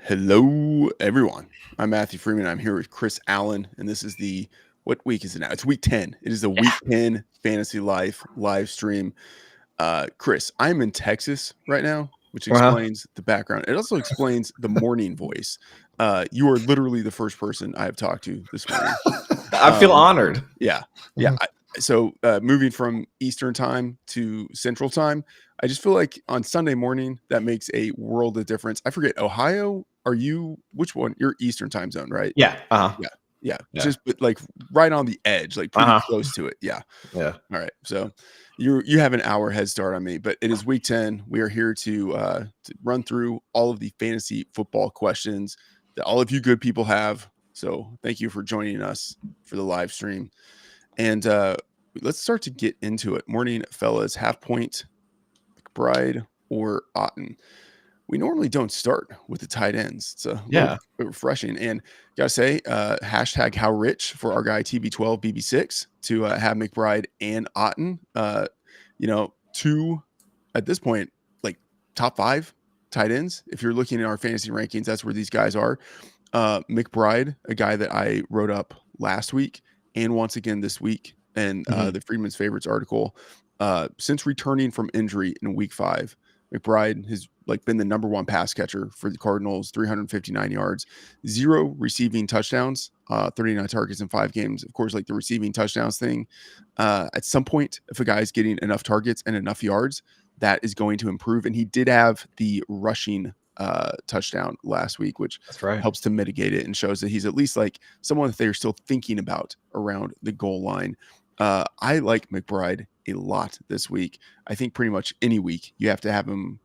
Hello, everyone. I'm Matthew Freeman. I'm here with Chris Allen, and this is what week is it now? It's week 10. It is the week 10 Fantasy Life live stream. Chris, I'm in Texas right now, which Uh-huh. explains the background. It also explains the morning voice. You are literally the first person I have talked to this morning. I feel honored. Yeah. Mhm. So moving from Eastern time to Central time, I just feel like on Sunday morning, that makes a world of difference. I forget, Ohio, which one? You're Eastern time zone, right? Yeah. Uh-huh. Yeah. Yeah. Yeah. Just but like right on the edge, like pretty Uh-huh. close to it. Yeah. Yeah. All right. So you have an hour head start on me, but it is week 10. We are here to run through all of the fantasy football questions that all of you good people have. So thank you for joining us for the live stream. And let's start to get into it. Morning, fellas. Half point, McBride or Otten. We normally don't start with the tight ends. It's a little Yeah. bit refreshing. And gotta say, hashtag how rich for our guy TB12 BB6 to have McBride and Otten. Two at this point, like top 5 tight ends. If you're looking at our fantasy rankings, that's where these guys are. McBride, a guy that I wrote up last week and once again this week, and the Freedman's Favorites article. Since returning from injury in week 5, McBride has been the number 1 pass catcher for the Cardinals, 359 yards, 0 receiving touchdowns, 39 targets in 5 games. Of course, the receiving touchdowns thing, at some point, if a guy's getting enough targets and enough yards, that is going to improve. And he did have the rushing touchdown last week, which That's right. helps to mitigate it and shows that he's at least someone that they're still thinking about around the goal line. I like McBride a lot this week. I think pretty much any week you have to have him,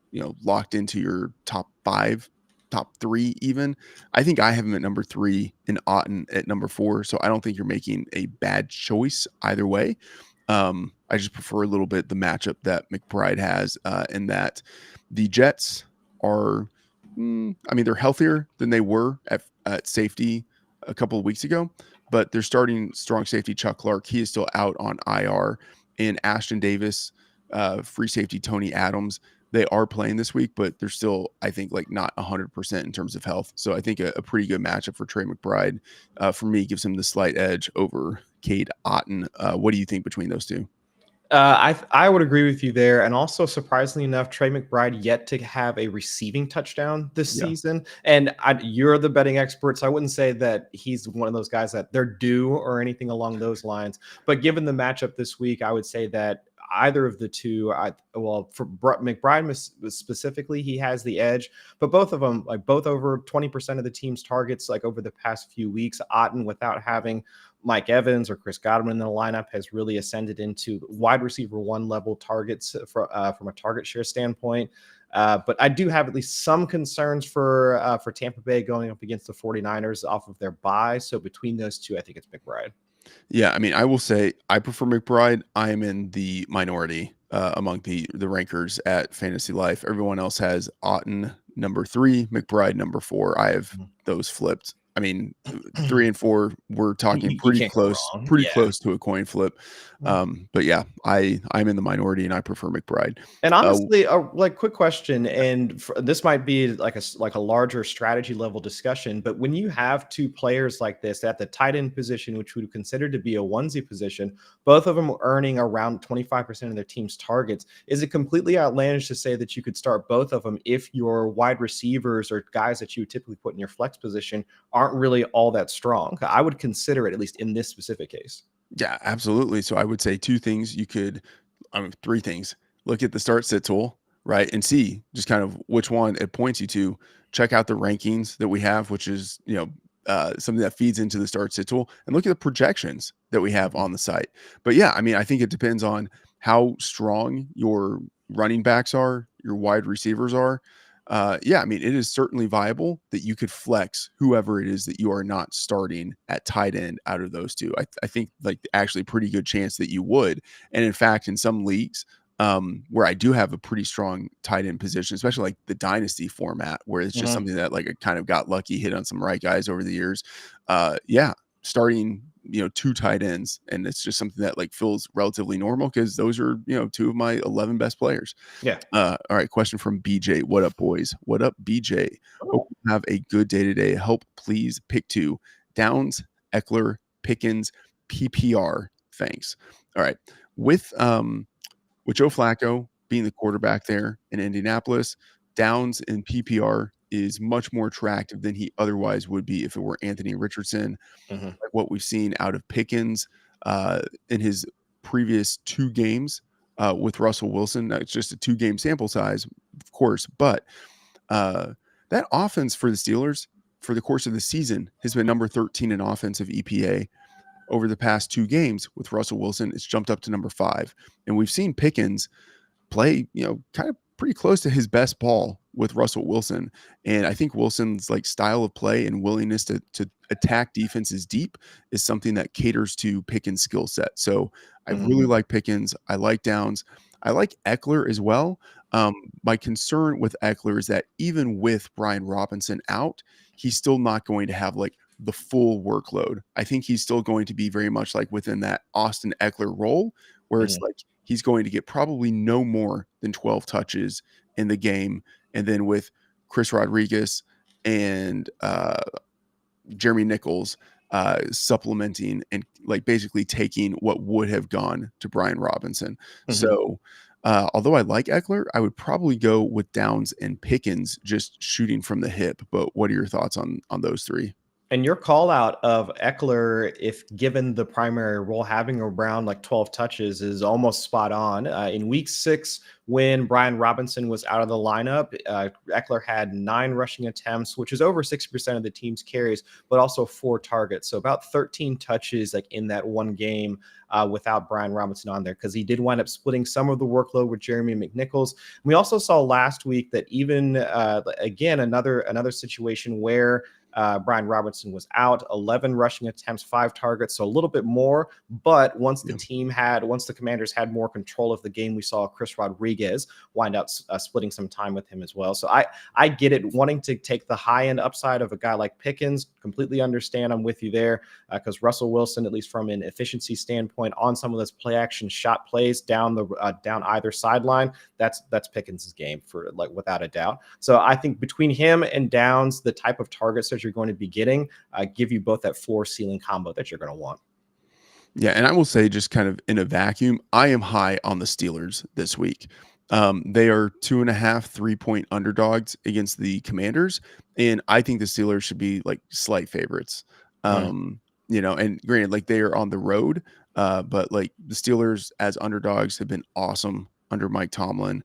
locked into your top 5, top 3 even. I think I have him at number 3 and Otten at number 4. So I don't think you're making a bad choice either way. I just prefer a little bit the matchup that McBride has, in that the Jets are, they're healthier than they were at safety a couple of weeks ago, but they're starting strong safety Chuck Clark. He is still out on IR. And Ashton Davis, free safety Tony Adams, they are playing this week, but they're still, I think, not 100% in terms of health. So I think a pretty good matchup for Trey McBride, for me, gives him the slight edge over Cade Otten. What do you think between those two? I would agree with you there. And also, surprisingly enough, Trey McBride yet to have a receiving touchdown this Yeah. season. And you're the betting expert, so I wouldn't say that he's one of those guys that they're due or anything along those lines. But given the matchup this week, I would say that either of the two, for McBride specifically, he has the edge. But both of them, both over 20% of the team's targets, over the past few weeks. Otten, without having Mike Evans or Chris Godwin in the lineup, has really ascended into wide receiver 1 level targets from a target share standpoint. But I do have at least some concerns for Tampa Bay going up against the 49ers off of their bye. So between those two, I think it's McBride. Yeah, I will say I prefer McBride. I am in the minority among the rankers at Fantasy Life. Everyone else has Otten number 3, McBride number 4. I have those flipped. 3 and 4, we're talking You pretty can't go close, wrong. pretty Yeah. close to a coin flip. But yeah, I'm in the minority and I prefer McBride. And honestly, quick question, and this might be like a larger strategy level discussion, but when you have two players like this at the tight end position, which we would consider to be a onesie position, both of them earning around 25% of their team's targets, is it completely outlandish to say that you could start both of them if your wide receivers or guys that you would typically put in your flex position aren't really all that strong? I would consider it, at least in this specific case. Yeah, absolutely. So I would say 2 things. 3 things. Look at the start sit tool, right? And see just kind of which one it points you to. Check out the rankings that we have, which is, something that feeds into the start sit tool, and look at the projections that we have on the site. But yeah, I think it depends on how strong your running backs are, your wide receivers are. It is certainly viable that you could flex whoever it is that you are not starting at tight end out of those two. I think actually pretty good chance that you would. And in fact, in some leagues, where I do have a pretty strong tight end position, especially the dynasty format, where it's just something that I kind of got lucky, hit on some right guys over the years. Starting two tight ends, and it's just something that like feels relatively normal because those are two of my 11 best players. Yeah. All right, question from BJ. What up, boys? What up, BJ? Hope you have a good day today. Help, please. Pick two: Downs, Eckler, Pickens, PPR. Thanks. All right, with Joe Flacco being the quarterback there in Indianapolis, Downs in PPR is much more attractive than he otherwise would be if it were Anthony Richardson. Mhm. Like what we've seen out of Pickens in his previous 2 games with Russell Wilson. Now, it's just a 2-game sample size, of course, but that offense for the Steelers for the course of the season has been number 13 in offensive EPA. Over the past 2 games with Russell Wilson, it's jumped up to number 5. And we've seen Pickens play, kind of pretty close to his best ball with Russell Wilson. And I think Wilson's like style of play and willingness to attack defenses deep is something that caters to Pickens' skill set. So I really like Pickens. I like Downs. I like Eckler as well. My concern with Eckler is that even with Brian Robinson out, he's still not going to have like the full workload. I think he's still going to be very much like within that Austin Eckler role, where it's like he's going to get probably no more than 12 touches in the game. And then with Chris Rodriguez and Jeremy Nichols supplementing and like basically taking what would have gone to Brian Robinson. So although I like Eckler, I would probably go with Downs and Pickens just shooting from the hip. But what are your thoughts on those three? And your call out of Eckler, if given the primary role, having around like 12 touches is almost spot on. In week 6, when Brian Robinson was out of the lineup, Eckler had 9 rushing attempts, which is over 60% of the team's carries, but also 4 targets. So about 13 touches like in that one game without Brian Robinson on there, because he did wind up splitting some of the workload with Jeremy McNichols. We also saw last week that even, again, another situation where Brian Robinson was out, 11 rushing attempts, 5 targets, so a little bit more. But once the Commanders had more control of the game, we saw Chris Rodriguez wind up splitting some time with him as well. So I get it, wanting to take the high end upside of a guy like Pickens. Completely understand. I'm with you there because Russell Wilson, at least from an efficiency standpoint, on some of those play action shot plays down either sideline, that's Pickens' game for like without a doubt. So I think between him and Downs, the type of targets that you're going to be getting give you both that floor ceiling combo that you're going to want. Yeah, and I will say, just kind of in a vacuum, I am high on the Steelers this week. They are 2.5 3-point underdogs against the Commanders, and I think the Steelers should be like slight favorites. And granted, like they are on the road, but like the Steelers as underdogs have been awesome under Mike Tomlin.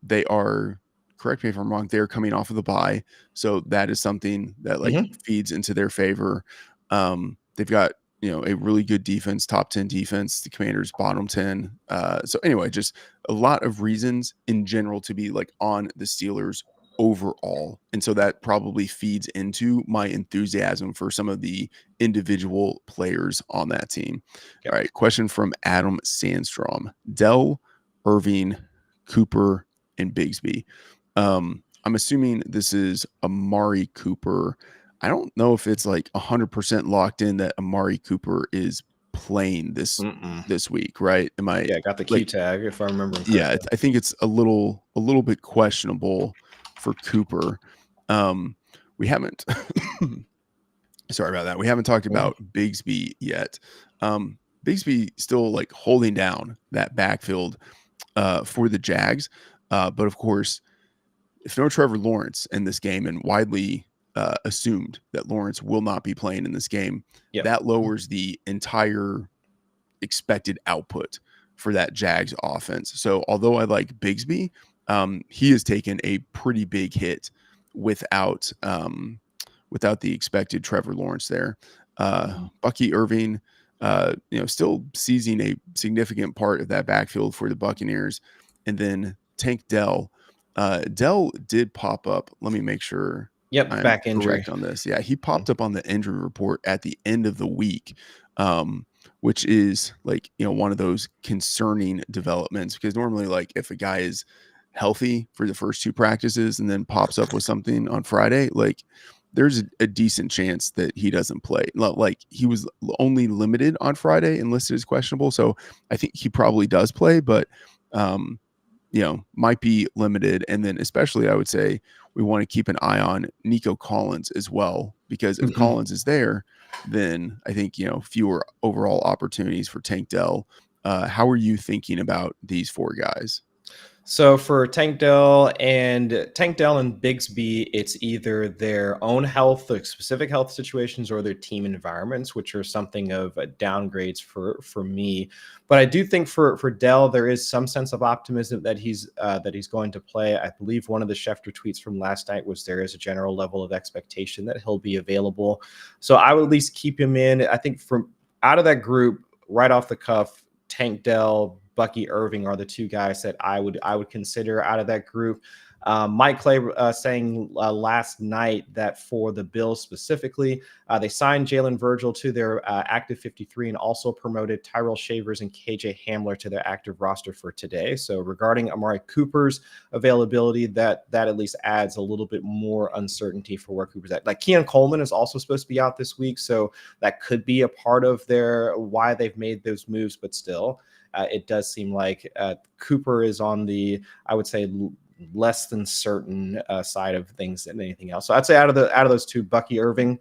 They are, correct me if I'm wrong, they're coming off of the bye, so that is something that like feeds into their favor. They've got a really good defense, top 10 defense. The Commanders bottom 10. So anyway, just a lot of reasons in general to be like on the Steelers overall. And so that probably feeds into my enthusiasm for some of the individual players on that team. Yep. All right. Question from Adam Sandstrom: Dell, Irving, Cooper, and Bigsby. I'm assuming this is Amari Cooper. I don't know if it's like 100% locked in that Amari Cooper is playing this week, right? Am I? Yeah, got the Q tag if I remember. Yeah, I think it's a little bit questionable for Cooper. We haven't. Sorry about that. We haven't talked about Bigsby yet. Bigsby still like holding down that backfield for the Jags, but of course, if no Trevor Lawrence in this game, and widely assumed that Lawrence will not be playing in this game, that lowers the entire expected output for that Jags offense. So although I like Bigsby, he has taken a pretty big hit without the expected Trevor Lawrence there. Bucky Irving, still seizing a significant part of that backfield for the Buccaneers. And then Tank Dell. Dell did pop up. Let me make sure. Yep, back injury on this. Yeah, he popped up on the injury report at the end of the week, which is like, one of those concerning developments, because normally like if a guy is healthy for the first 2 practices and then pops up with something on Friday, like there's a decent chance that he doesn't play. Like he was only limited on Friday and listed as questionable, so I think he probably does play, but might be limited. And then especially I would say we want to keep an eye on Nico Collins as well, because if Mhm. Collins is there, then I think, fewer overall opportunities for Tank Dell. How are you thinking about these four guys? So for Tank Dell and Bigsby, it's either their own health, like specific health situations, or their team environments, which are something of downgrades for me. But I do think for Dell, there is some sense of optimism that he's going to play. I believe one of the Schefter tweets from last night was there is a general level of expectation that he'll be available. So I would at least keep him in. I think from out of that group, right off the cuff, Tank Dell, Bucky Irving are the two guys that I would consider out of that group. Mike Clay saying last night that for the Bills specifically, they signed Jalen Virgil to their active 53 and also promoted Tyrell Shavers and KJ Hamler to their active roster for today. So regarding Amari Cooper's availability, that at least adds a little bit more uncertainty for where Cooper's at. Like Keon Coleman is also supposed to be out this week, so that could be a part of their why they've made those moves, but still. It does seem like Cooper is on the, I would say, less than certain side of things than anything else. So I'd say out of those two, Bucky Irving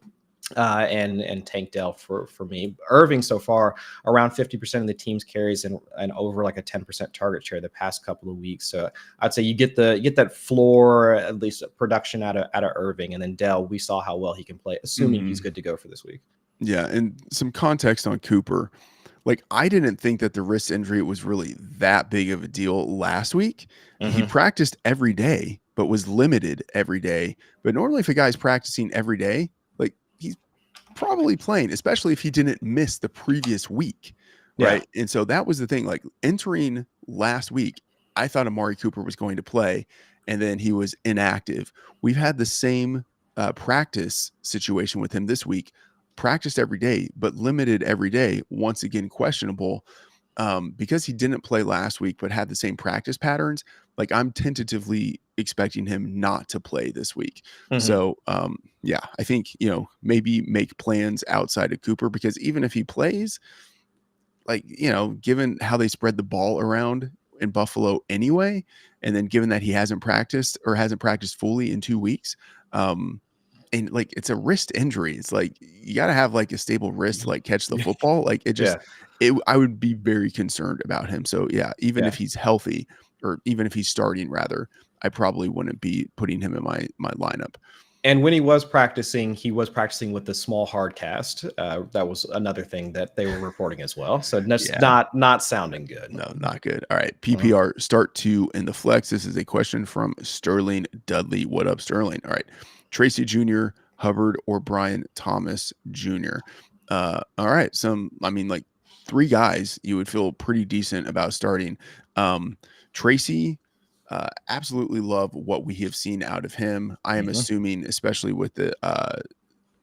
and Tank Dell for me. Irving so far around 50% of the team's carries and over like a 10% target share the past couple of weeks. So I'd say you get that floor, at least production out of Irving, and then Dell, we saw how well he can play, assuming he's good to go for this week. Yeah, and some context on Cooper. Like, I didn't think that the wrist injury was really that big of a deal last week. He practiced every day, but was limited every day. But normally if a guy's practicing every day, like, he's probably playing, especially if he didn't miss the previous week, right? Yeah. And so that was the thing. Like, entering last week, I thought Amari Cooper was going to play, and then he was inactive. We've had the same practice situation with him this week. Practiced every day, but limited every day. Once again, questionable, because he didn't play last week, but had the same practice patterns. Like, I'm tentatively expecting him not to play this week. So, yeah, I think, maybe make plans outside of Cooper, because even if he plays, like, given how they spread the ball around in Buffalo anyway, and then given that he hasn't practiced fully in 2 weeks, and like, it's a wrist injury. It's like, you got to have like a stable wrist to like catch the football. Like, Yeah. I would be very concerned about him. So yeah, even if he's healthy, or even if he's starting rather, I probably wouldn't be putting him in my lineup. And when he was practicing with the small hard cast. That was another thing that they were reporting as well. So that's not sounding good. No, not good. All right. PPR start 2 in the flex. This is a question from Sterling Dudley. What up, Sterling? All right. Tracy Jr., Hubbard, or Brian Thomas Jr. All right. Like 3 guys you would feel pretty decent about starting. Tracy, absolutely love what we have seen out of him. I am assuming, especially with the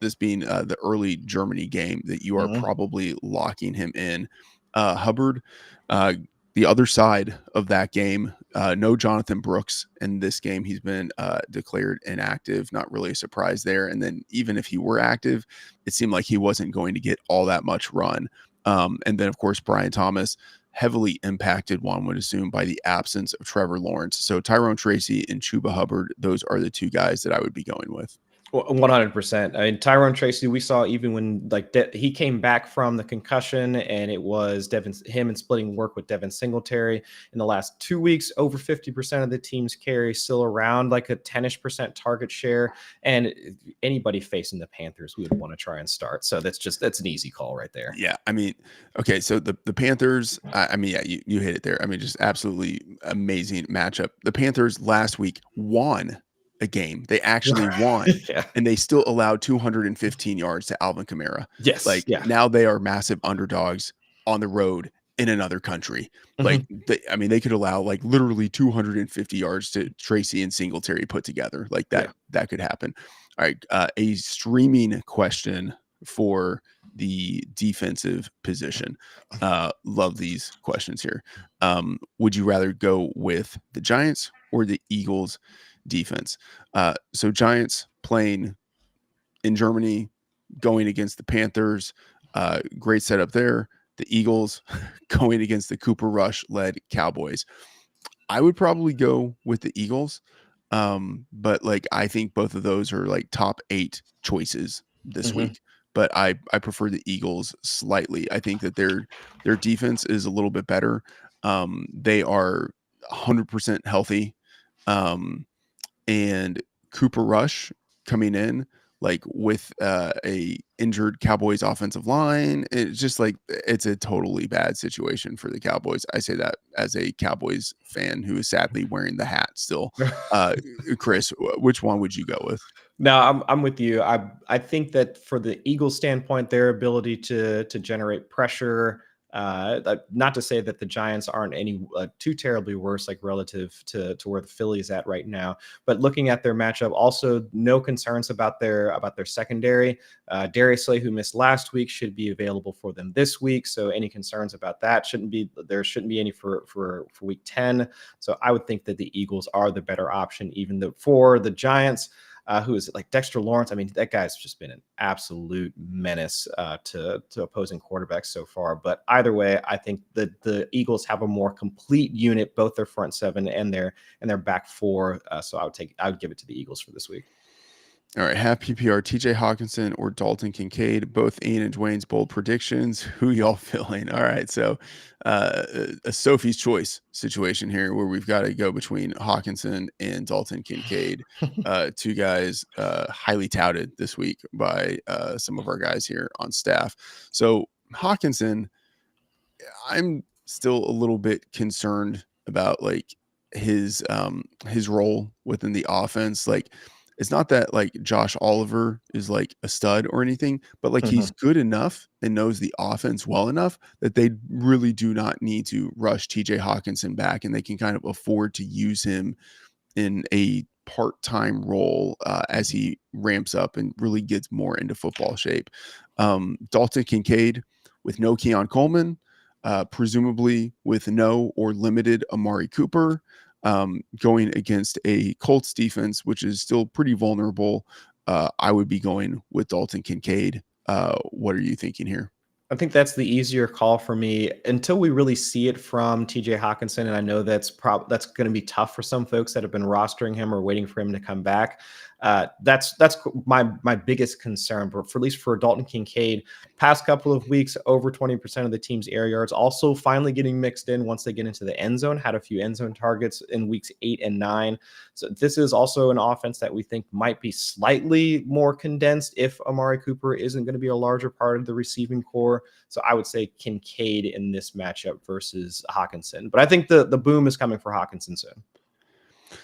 this being the early Germany game, that you are probably locking him in. Hubbard, the other side of that game, no Jonathan Brooks in this game. He's been declared inactive. Not really a surprise there. And then even if he were active, it seemed like he wasn't going to get all that much run. And then, of course, Brian Thomas, heavily impacted, one would assume, by the absence of Trevor Lawrence. So Tyrone Tracy and Chuba Hubbard, those are the 2 guys that I would be going with. 100%. I mean, Tyrone Tracy, we saw even when he came back from the concussion, and it was him and splitting work with Devin Singletary in the last 2 weeks, over 50% of the team's carry, still around like a 10-ish% target share. And anybody facing the Panthers, we would want to try and start. So that's an easy call right there. Yeah. I mean, okay. So the Panthers, you hit it there. I mean, just absolutely amazing matchup. The Panthers last week won a game. They actually won, and they still allowed 215 yards to Alvin Kamara. Yes. Like, now they are massive underdogs on the road in another country. Like, they could allow like literally 250 yards to Tracy and Singletary put together. Like that could happen. All right. A streaming question for the defensive position. Love these questions here. Would you rather go with the Giants or the Eagles defense? So Giants playing in Germany, going against the Panthers. Great setup there. The Eagles going against the Cooper Rush led Cowboys. I would probably go with the Eagles. But like I think both of those are like top 8 choices this Mhm. week. But I prefer the Eagles slightly. I think that their defense is a little bit better. They are 100% healthy. Um, and Cooper Rush coming in like with a injured Cowboys offensive line. It's just like it's a totally bad situation for the Cowboys. I say that as a Cowboys fan who is sadly wearing the hat still. Chris, which one would you go with? No, I'm with you. I think that for the Eagles standpoint, their ability to generate pressure, not to say that the Giants aren't any too terribly worse, like relative to where the Philly is at right now, but looking at their matchup, also no concerns about their secondary. Darius Slay, who missed last week, should be available for them this week. So any concerns about that shouldn't be any for week 10. So I would think that the Eagles are the better option, even though for the Giants. Who is it, like Dexter Lawrence? I mean, that guy's just been an absolute menace to opposing quarterbacks so far. But either way, I think that the Eagles have a more complete unit, both their front seven and their back four. So I would give it to the Eagles for this week. All right, half PPR, TJ Hawkinson or Dalton Kincaid, both Ian and Dwayne's bold predictions. Who y'all feeling? All right, so a Sophie's choice situation here where we've got to go between Hawkinson and Dalton Kincaid. Two guys highly touted this week by some of our guys here on staff. So Hawkinson, I'm still a little bit concerned about like his role within the offense. Like it's not that like Josh Oliver is like a stud or anything, but like he's Mhm. good enough and knows the offense well enough that they really do not need to rush TJ Hawkinson back, and they can kind of afford to use him in a part-time role as he ramps up and really gets more into football shape. Dalton Kincaid with no Keon Coleman, presumably with no or limited Amari Cooper, going against a Colts defense, which is still pretty vulnerable. I would be going with Dalton Kincaid. What are you thinking here? I think that's the easier call for me until we really see it from TJ Hawkinson. And I know that's going to be tough for some folks that have been rostering him or waiting for him to come back. That's my biggest concern. But for at least for Dalton Kincaid, past couple of weeks, over 20% of the team's air yards, also finally getting mixed in once they get into the end zone. Had a few end zone targets in weeks 8 and 9. So this is also an offense that we think might be slightly more condensed if Amari Cooper isn't going to be a larger part of the receiving core. So I would say Kincaid in this matchup versus Hawkinson. But I think the boom is coming for Hawkinson soon.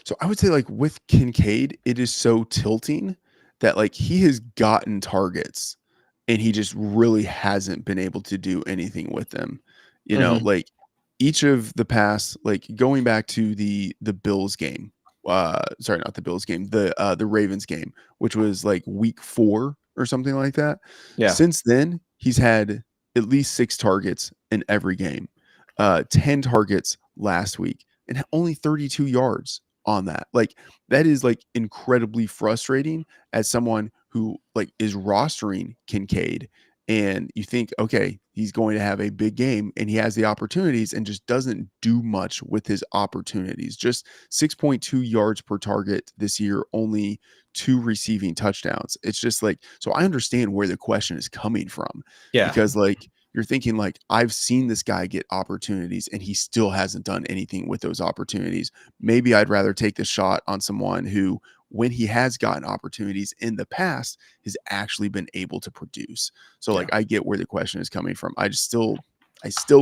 So I would say like with Kincaid, it is so tilting that like he has gotten targets and he just really hasn't been able to do anything with them. You know, Mhm. like each of the past, like going back to the Bills game, sorry, not the Bills game, the Ravens game, which was like week 4 or something like that. Yeah. Since then, he's had at least 6 targets in every game. 10 targets last week and only 32 yards on that. Like that is like incredibly frustrating as someone who like is rostering Kincaid, and you think, okay, he's going to have a big game and he has the opportunities and just doesn't do much with his opportunities. Just 6.2 yards per target this year, only 2 receiving touchdowns. It's just like, so I understand where the question is coming from, Yeah. because like you're thinking like I've seen this guy get opportunities and he still hasn't done anything with those opportunities. Maybe I'd rather take the shot on someone who, when he has gotten opportunities in the past, has actually been able to produce. So Yeah. like I get where the question is coming from. I still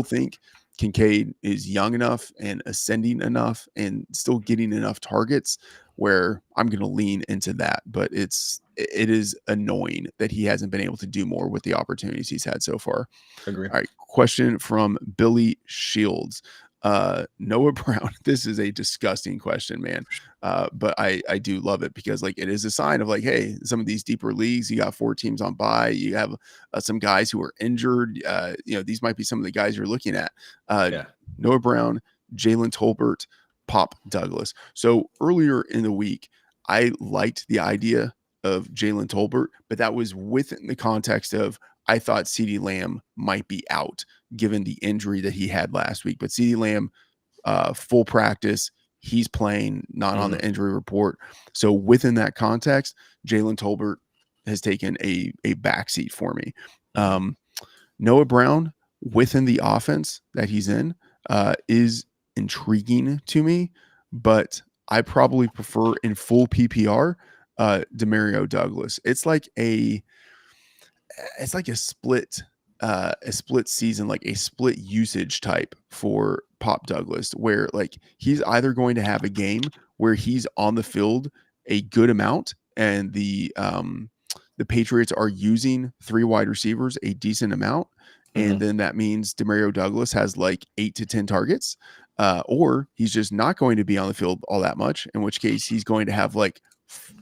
think Kincaid is young enough and ascending enough and still getting enough targets where I'm going to lean into that, but it is annoying that he hasn't been able to do more with the opportunities he's had so far. Agree. All right, question from Billy Shields. Noah Brown. This is a disgusting question, man. But I do love it because like it is a sign of like, hey, some of these deeper leagues, you got 4 teams on bye, you have some guys who are injured. These might be some of the guys you're looking at. Yeah. Noah Brown, Jalen Tolbert, Pop Douglas. So earlier in the week, I liked the idea of Jalen Tolbert, but that was within the context of I thought CeeDee Lamb might be out given the injury that he had last week. But CeeDee Lamb, full practice, he's playing, not on Mhm. the injury report. So within that context, Jalen Tolbert has taken a backseat for me. Mhm. Noah Brown within the offense that he's in is intriguing to me, but I probably prefer in full PPR Demario Douglas. It's like a split season, like a split usage type for Pop Douglas, where like he's either going to have a game where he's on the field a good amount and the Patriots are using three wide receivers a decent amount, and Mhm. then that means Demario Douglas has like 8 to 10 targets, or he's just not going to be on the field all that much, in which case he's going to have like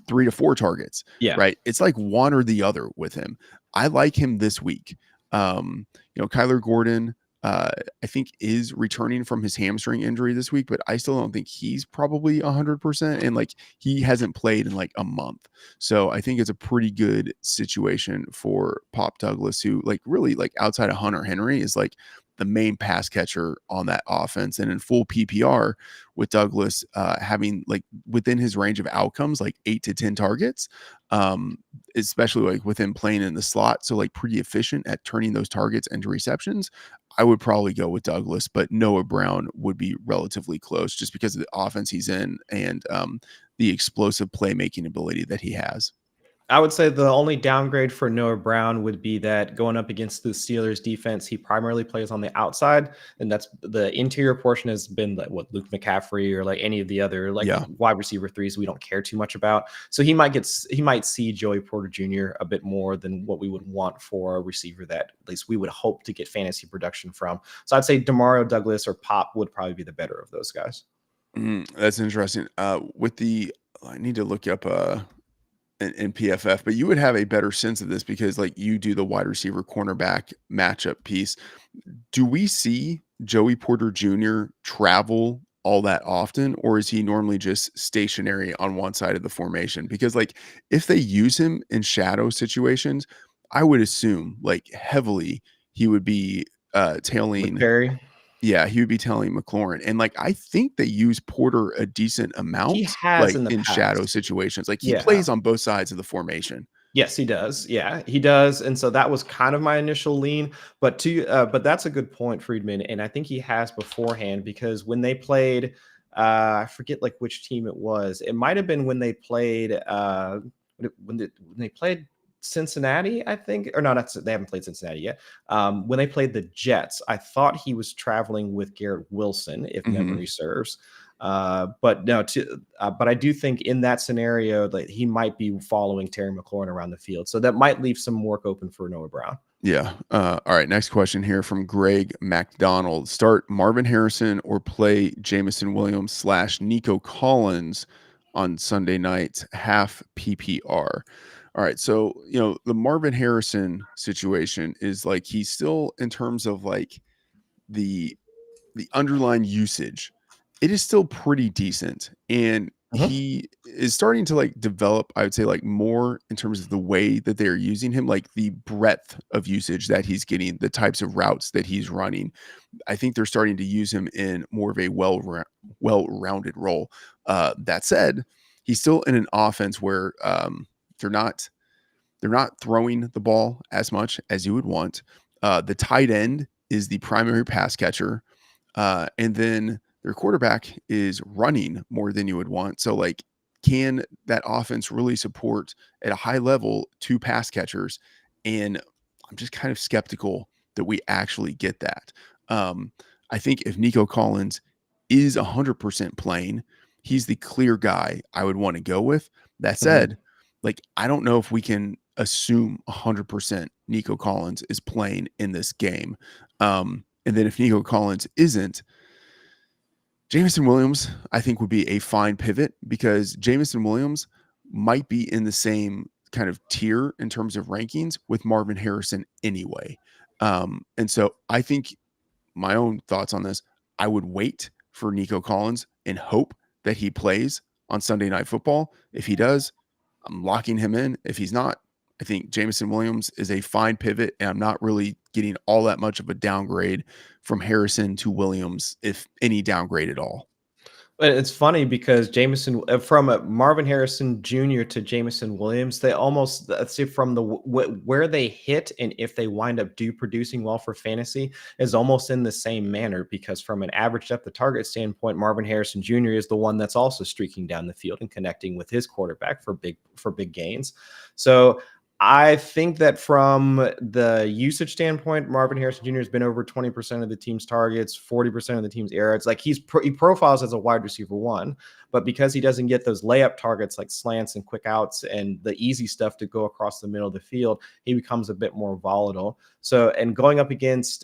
3 to 4 targets, Yeah. right? It's like one or the other with him. I like him this week. Kyler Gordon, I think is returning from his hamstring injury this week, but I still don't think he's probably 100%. And like he hasn't played in like a month. So I think it's a pretty good situation for Pop Douglas, who like really like outside of Hunter Henry is like the main pass catcher on that offense. And in full PPR with Douglas having like within his range of outcomes, like 8 to 10 targets, um, especially like with him playing in the slot. So like pretty efficient at turning those targets into receptions. I would probably go with Douglas, but Noah Brown would be relatively close just because of the offense he's in and the explosive playmaking ability that he has. I would say the only downgrade for Noah Brown would be that going up against the Steelers defense, he primarily plays on the outside, and that's the interior portion has been like what Luke McCaffrey or like any of the other like Yeah. wide receiver threes we don't care too much about. So he might see Joey Porter Jr. a bit more than what we would want for a receiver that at least we would hope to get fantasy production from. So I'd say Demario Douglas or Pop would probably be the better of those guys. That's interesting. I need to look up in PFF, but you would have a better sense of this because like you do the wide receiver cornerback matchup piece. Do we see Joey Porter Jr. travel all that often, or is he normally just stationary on one side of the formation? Because like if they use him in shadow situations, I would assume like heavily he would be tailing McCary, yeah, he would be telling McLaurin. And like I think they use Porter a decent he amount has like in the in shadow past. situations. Like he Yeah. plays on both sides of the formation. Yes, he does. Yeah, he does. And so that was kind of my initial lean. But that's a good point, Freedman. And I think he has beforehand because when they played, I forget like which team it was. It might have been when they played, when they played Cincinnati, I think, or no, not they haven't played Cincinnati yet. When they played the Jets, I thought he was traveling with Garrett Wilson, if Mhm. memory serves. But no, but I do think in that scenario that he might be following Terry McLaurin around the field, so that might leave some work open for Noah Brown. Yeah. All right. Next question here from Greg MacDonald. Start Marvin Harrison or play Jamison Williams / Nico Collins on Sunday night, half PPR. All right. So, the Marvin Harrison situation is like he's still in terms of like the underlying usage, it is still pretty decent. And Mhm. he is starting to like develop, I would say, like more in terms of the way that they're using him, like the breadth of usage that he's getting, the types of routes that he's running. I think they're starting to use him in more of a well-rounded role. That said, he's still in an offense where they're not they're not throwing the ball as much as you would want. The tight end is the primary pass catcher, and then their quarterback is running more than you would want. So, like, can that offense really support at a high level two pass catchers? And I'm just kind of skeptical that we actually get that. Um, I think if Nico Collins is 100% playing, he's the clear guy I would want to go with. That Mhm. said, like, I don't know if we can assume 100% Nico Collins is playing in this game. And then if Nico Collins isn't, Jameson Williams, I think, would be a fine pivot because Jameson Williams might be in the same kind of tier in terms of rankings with Marvin Harrison anyway. And so I think my own thoughts on this, I would wait for Nico Collins and hope that he plays on Sunday Night Football. If he does, I'm locking him in. If he's not, I think Jameson Williams is a fine pivot, and I'm not really getting all that much of a downgrade from Harrison to Williams, if any downgrade at all. But it's funny because Jameson, from Marvin Harrison Jr. to Jameson Williams, they almost, let's see, from the where they hit and if they wind up producing well for fantasy is almost in the same manner, because from an average depth of target standpoint, Marvin Harrison Jr. is the one that's also streaking down the field and connecting with his quarterback for big gains. So I think that from the usage standpoint, Marvin Harrison Jr. has been over 20% of the team's targets, 40% of the team's yards. Like he profiles as a wide receiver one, but because he doesn't get those layup targets like slants and quick outs and the easy stuff to go across the middle of the field, he becomes a bit more volatile. So, and going up against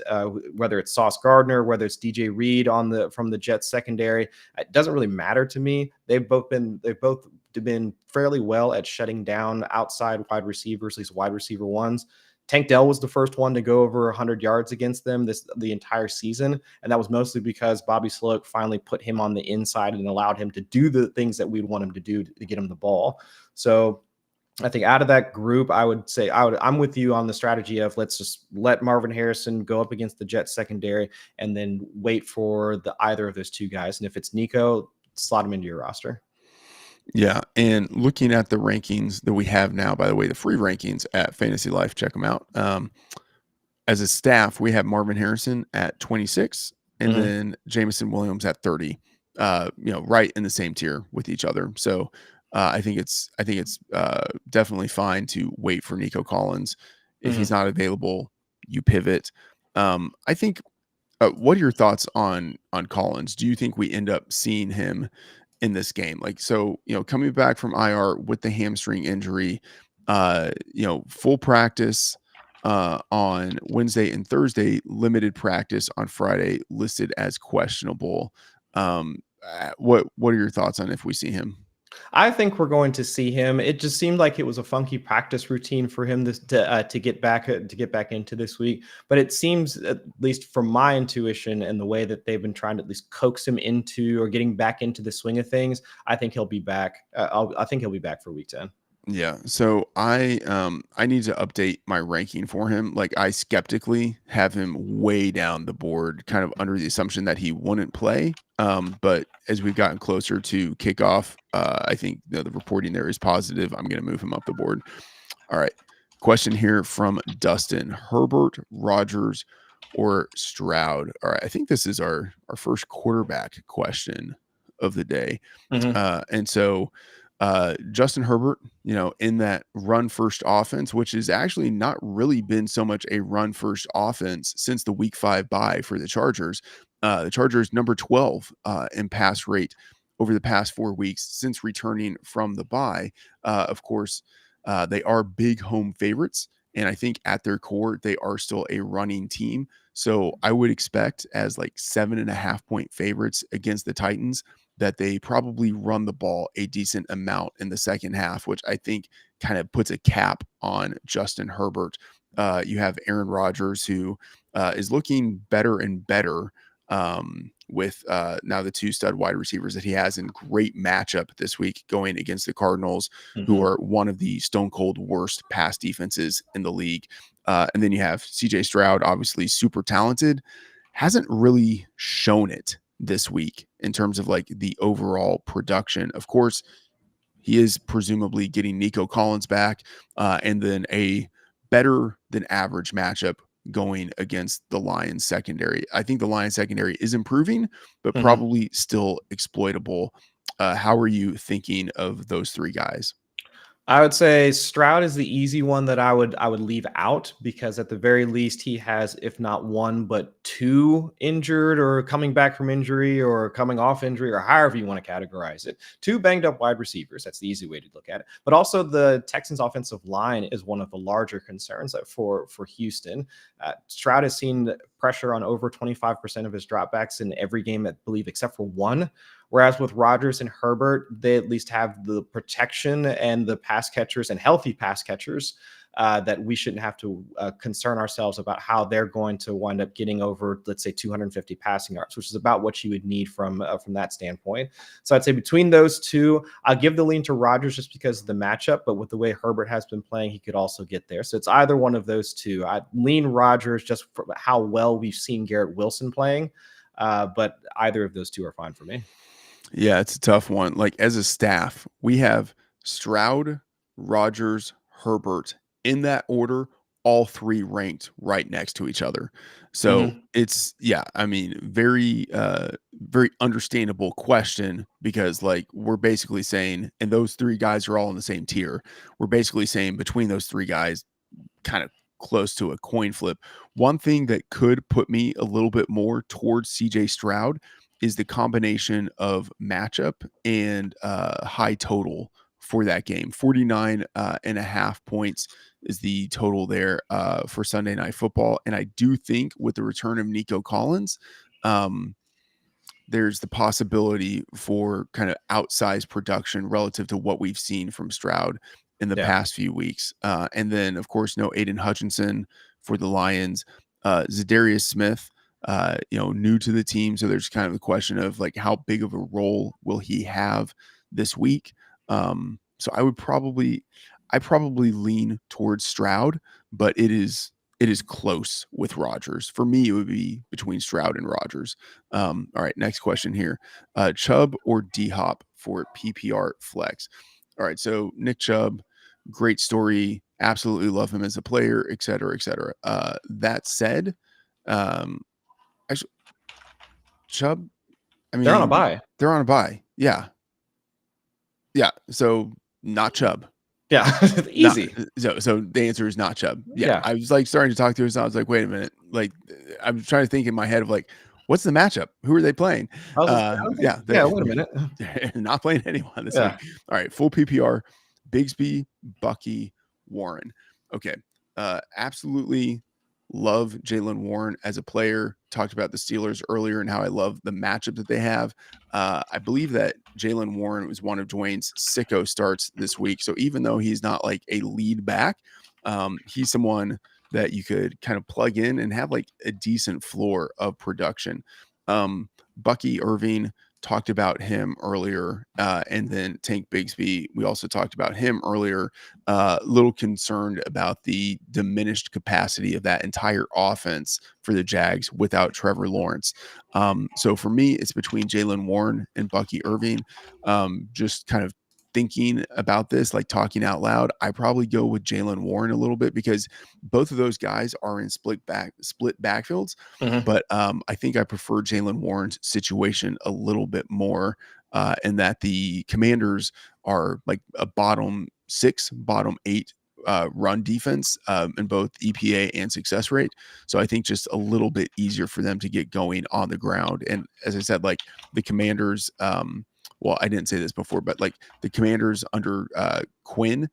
whether it's Sauce Gardner, whether it's DJ Reed from the Jets secondary, it doesn't really matter to me. They've both been fairly well at shutting down outside wide receivers, at least wide receiver ones. Tank Dell was the first one to go over 100 yards against them the entire season, and that was mostly because Bobby Sloak finally put him on the inside and allowed him to do the things that we'd want him to do to get him the ball. So I think out of that group, I would say I'm with you on the strategy of let's just let Marvin Harrison go up against the Jets secondary and then wait for either of those two guys. And if it's Nico, slot him into your roster. Yeah, and looking at the rankings that we have now, by the way, the free rankings at FantasyLife, check them out. As a staff, we have Marvin Harrison at 26, and then Jameson Williams at 30. Right in the same tier with each other. So I think it's definitely fine to wait for Nico Collins. If he's not available, you pivot. I think. What are your thoughts on Collins? Do you think we end up seeing him in this game? Like, so, coming back from IR with the hamstring injury, full practice on Wednesday and Thursday, limited practice on Friday, listed as questionable. What are your thoughts on if we see him? I think we're going to see him. It just seemed like it was a funky practice routine for him to get back into this week. But it seems, at least from my intuition and the way that they've been trying to at least coax him into or getting back into the swing of things, I think he'll be back. I think he'll be back for week 10. Yeah. So I need to update my ranking for him. Like, I skeptically have him way down the board, kind of under the assumption that he wouldn't play. But as we've gotten closer to kickoff, I think the reporting there is positive. I'm going to move him up the board. All right. Question here from Dustin: Herbert, Rodgers, or Stroud? All right. I think this is our first quarterback question of the day. And so Justin Herbert, in that run first offense, which has actually not really been so much a run first offense since the week 5 bye for the Chargers. The Chargers number 12 in pass rate over the past 4 weeks since returning from the bye. Of course, they are big home favorites, and I think at their core, they are still a running team. So I would expect as like 7.5 point favorites against the Titans that they probably run the ball a decent amount in the second half, which I think kind of puts a cap on Justin Herbert. You have Aaron Rodgers, who is looking better and better with now the 2 stud wide receivers that he has in great matchup this week going against the Cardinals, who are one of the stone cold worst pass defenses in the league. And then you have CJ Stroud, obviously super talented, hasn't really shown it this week in terms of like the overall production. Of course, he is presumably getting Nico Collins back, and then a better than average matchup going against the Lions secondary. I think the Lions secondary is improving, but probably still exploitable. How are you thinking of those 3 guys? I would say Stroud is the easy one that I would leave out, because at the very least he has, if not 1, but 2 injured or coming back from injury or coming off injury, or however you want to categorize it. 2 banged up wide receivers. That's the easy way to look at it. But also the Texans offensive line is one of the larger concerns for Houston. Stroud has seen pressure on over 25% of his dropbacks in every game, I believe, except for 1. Whereas with Rodgers and Herbert, they at least have the protection and the pass catchers and healthy pass catchers that we shouldn't have to concern ourselves about how they're going to wind up getting over, let's say, 250 passing yards, which is about what you would need from that standpoint. So I'd say between those two, I'll give the lean to Rodgers just because of the matchup, but with the way Herbert has been playing, he could also get there. So it's either one of those two. I'd lean Rodgers just for how well we've seen Garrett Wilson playing, but either of those two are fine for me. Yeah, it's a tough one. Like as a staff, we have Stroud, Rodgers, Herbert in that order, all three ranked right next to each other. So Mm-hmm. it's I mean, very understandable question because like we're basically saying, and those three guys are all in the same tier. We're basically saying between those three guys, kind of close to a coin flip. One thing that could put me a little bit more towards CJ Stroud is the combination of matchup and high total for that game. 49 and a half points is the total there for Sunday Night Football. And I do think with the return of Nico Collins, there's the possibility for kind of outsized production relative to what we've seen from Stroud in the past few weeks. And then, of course, no Aiden Hutchinson for the Lions. Zadarius Smith, new to the team. So there's kind of the question of like how big of a role will he have this week? So I probably lean towards Stroud, but it is close with Rodgers. For me, it would be between Stroud and Rodgers. All right, next question here. Chubb or D-Hop for PPR flex? All right, so Nick Chubb, great story. Absolutely love him as a player, et cetera, et cetera. That said, actually, Chubb, I They're on a mean, bye. they're on a bye. Yeah. Yeah. So not Chubb. Yeah, Not easy. so the answer is not Chubb. Yeah. Yeah. I was like starting to talk to us. I was like, wait a minute. Like I'm trying to think in my head of like, what's the matchup? Who are they playing? I was just, I don't think, Yeah, yeah, wait a minute. they're not playing anyone this week. Yeah. All right, full PPR, Bigsby, Bucky, Warren. Okay. Absolutely love Jalen Warren as a player. Talked about the Steelers earlier and how I love the matchup that they have. I believe that Jalen Warren was one of Dwayne's sicko starts this week. So even though he's not like a lead back, he's someone that you could kind of plug in and have like a decent floor of production. Bucky Irving, talked about him earlier, and then Tank Bigsby, we also talked about him earlier. Little concerned about the diminished capacity of that entire offense for the Jags without Trevor Lawrence. So for me, it's between Jalen Warren and Bucky Irving. Just kind of thinking about this, like talking out loud, I probably go with Jalen Warren a little bit because both of those guys are in split backfields. Mm-hmm. But I think I prefer Jalen Warren's situation a little bit more, in that the Commanders are like a bottom 6, bottom 8 run defense in both EPA and success rate. So I think just a little bit easier for them to get going on the ground. And as I said, like the Commanders, well, I didn't say this before, but like the Commanders under Quinn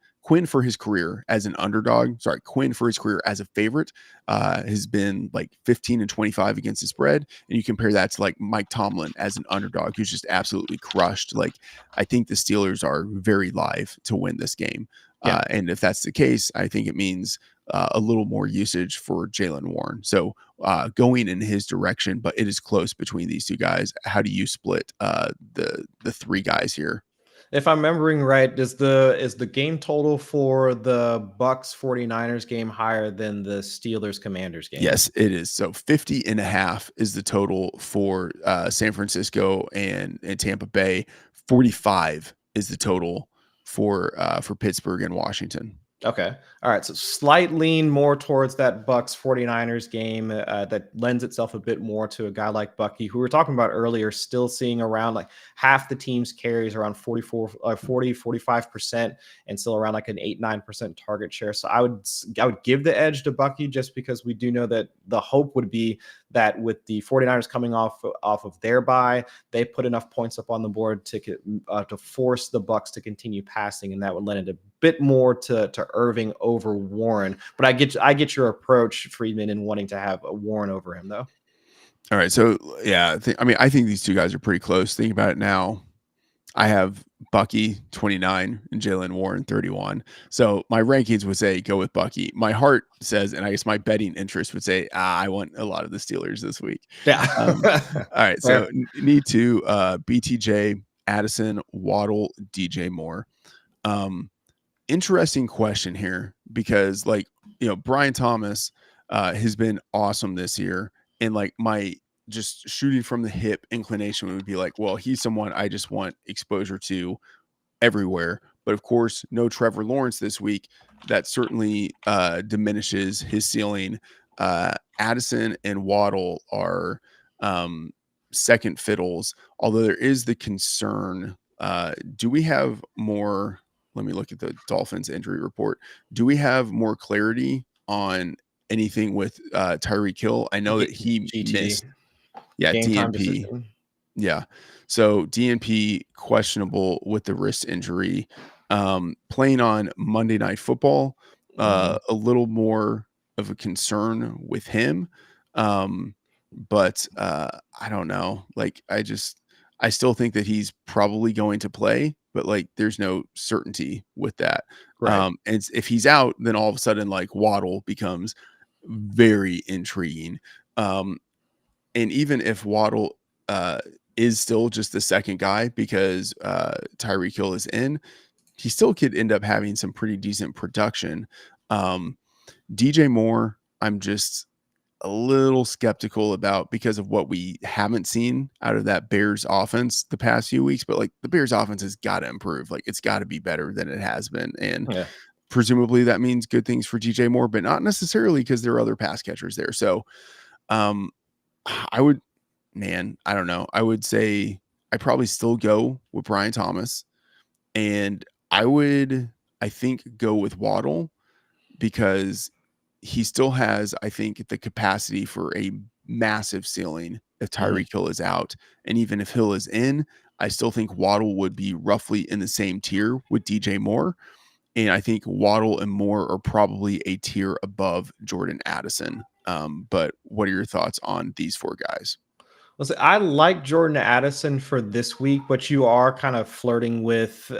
for his career as an underdog, Quinn for his career as a favorite, has been like 15 and 25 against the spread. And you compare that to like Mike Tomlin as an underdog who's just absolutely crushed. Like I think the Steelers are very live to win this game. Yeah. And if that's the case, I think it means a little more usage for Jalen Warren. So going in his direction, but it is close between these two guys. How do you split the three guys here? If I'm remembering right, is the game total for the Bucks 49ers game higher than the Steelers Commanders game? Yes, it is. So 50 and a half is the total for San Francisco and Tampa Bay. 45 is the total for Pittsburgh and Washington. Okay. All right. So slight lean more towards that Bucks 49ers game that lends itself a bit more to a guy like Bucky, who we were talking about earlier, still seeing around like half the team's carries around 45%, and still around like an 8-9% target share. So I would give the edge to Bucky just because we do know that the hope would be that with the 49ers coming off of their bye, they put enough points up on the board to force the Bucks to continue passing, and that would lend it a bit more to Irving over Warren. But I get your approach, Freedman, in wanting to have a Warren over him, though. All right. So, yeah, I think these two guys are pretty close. Think about it now. I have Bucky 29 and Jalen Warren 31. So my rankings would say go with Bucky. My heart says, and I guess my betting interest would say, I want a lot of the Steelers this week. Yeah. All right. So Fair. need to BTJ, Addison, Waddle, DJ Moore. Um, Interesting question here because Brian Thomas has been awesome this year, and like my just shooting from the hip inclination would be like, well, he's someone I just want exposure to everywhere. But of course, no Trevor Lawrence this week. That certainly diminishes his ceiling. Addison and Waddle are second fiddles, although there is the concern. Do we have more? Let me look at the Dolphins injury report. Do we have more clarity on anything with Tyreek Hill? I know that he GT, missed, yeah, game time DNP. decision. Yeah. So DNP questionable with the wrist injury. Playing on Monday Night Football, a little more of a concern with him. But I don't know. Like I still think that he's probably going to play, but like there's no certainty with that. Right. And if he's out, then all of a sudden like Waddle becomes very intriguing. And even if Waddle is still just the second guy because Tyreek Hill is in, he still could end up having some pretty decent production. DJ Moore, I'm just a little skeptical about because of what we haven't seen out of that Bears offense the past few weeks. But like the Bears offense has got to improve. Like it's got to be better than it has been. And Yeah. presumably that means good things for DJ Moore, but not necessarily because there are other pass catchers there. So um, I would, man, I don't know. I would say I probably still go with Brian Thomas, and I think, go with Waddle because he still has, I think, the capacity for a massive ceiling if Tyreek Hill is out. And even if Hill is in, I still think Waddle would be roughly in the same tier with DJ Moore. And I think Waddle and Moore are probably a tier above Jordan Addison. But what are your thoughts on these four guys? Listen, I like Jordan Addison for this week, but you are kind of flirting with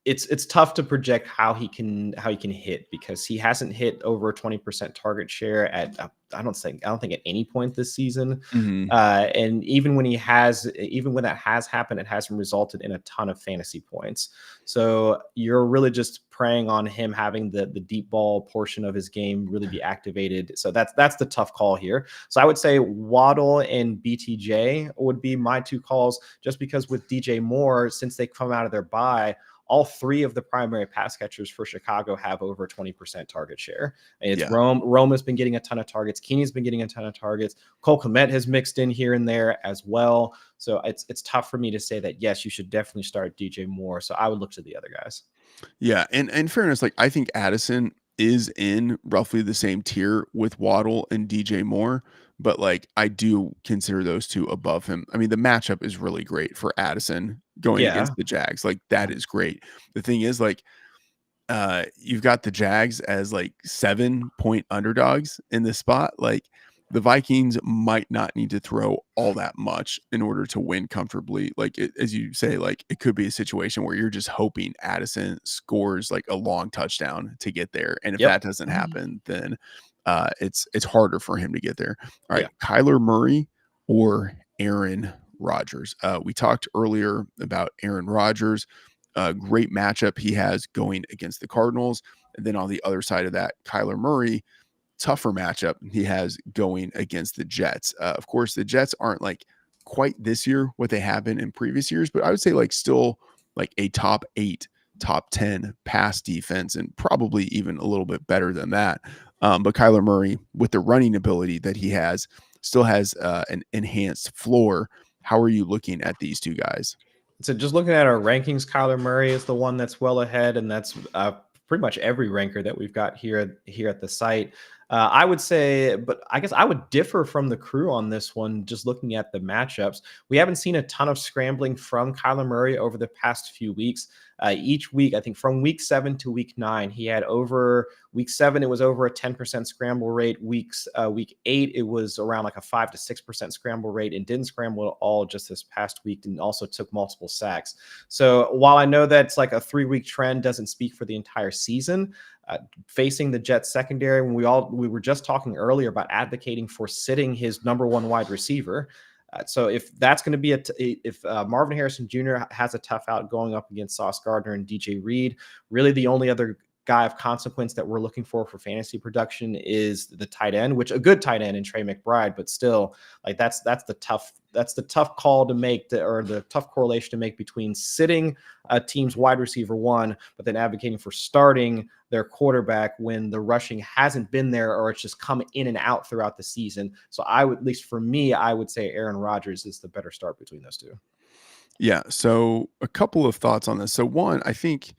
it's tough to project how he can hit because he hasn't hit over a 20% target share at I don't think at any point this season. Mm-hmm. And even when that has happened, it hasn't resulted in a ton of fantasy points. So you're really just preying on him having the deep ball portion of his game really be activated. So that's the tough call here. So I would say Waddle and BTJ would be my two calls, just because with DJ Moore, since they come out of their bye, all three of the primary pass catchers for Chicago have over 20% target share. And it's Rome has been getting a ton of targets. Keeney's been getting a ton of targets. Cole Kmet has mixed in here and there as well. So it's tough for me to say that, yes, you should definitely start DJ Moore. So I would look to the other guys. Yeah. And in fairness, like I think Addison is in roughly the same tier with Waddle and DJ Moore, but like I do consider those two above him. I mean, the matchup is really great for Addison going against the Jags. Like that is great. The thing is, like, you've got the Jags as like 7-point underdogs in this spot. Like the Vikings might not need to throw all that much in order to win comfortably. Like as you say, like it could be a situation where you're just hoping Addison scores like a long touchdown to get there. And if that doesn't happen, then it's harder for him to get there. All right. Kyler Murray or Aaron Rodgers. We talked earlier about Aaron Rodgers. Great matchup he has going against the Cardinals. And then on the other side of that, Kyler Murray, tougher matchup he has going against the Jets. Of course, the Jets aren't like quite this year what they have been in previous years, but I would say like still like a top 8, top 10 pass defense, and probably even a little bit better than that. But Kyler Murray, with the running ability that he has, still has an enhanced floor. How are you looking at these two guys? So just looking at our rankings, Kyler Murray is the one that's well ahead, and that's pretty much every ranker that we've got here at the site. I would say, but I guess I would differ from the crew on this one, just looking at the matchups. We haven't seen a ton of scrambling from Kyler Murray over the past few weeks. Each week, I think from week 7 to week 9, he had over week 7, it was over a 10% scramble rate. Week 8, it was around like a 5 to 6% scramble rate, and didn't scramble at all just this past week, and also took multiple sacks. So while I know that's like a 3-week trend, doesn't speak for the entire season. Facing the Jets secondary, when we were just talking earlier about advocating for sitting his number 1 wide receiver. So if that's going to be if Marvin Harrison Jr. has a tough out going up against Sauce Gardner and DJ Reed, really the only other guy of consequence that we're looking for fantasy production is the tight end, which a good tight end in Trey McBride, but still, like that's the tough call to make, or the tough correlation to make between sitting a team's wide receiver 1, but then advocating for starting their quarterback when the rushing hasn't been there, or it's just come in and out throughout the season. So I would, at least for me, I would say Aaron Rodgers is the better start between those two. Yeah. So a couple of thoughts on this. So one, I think,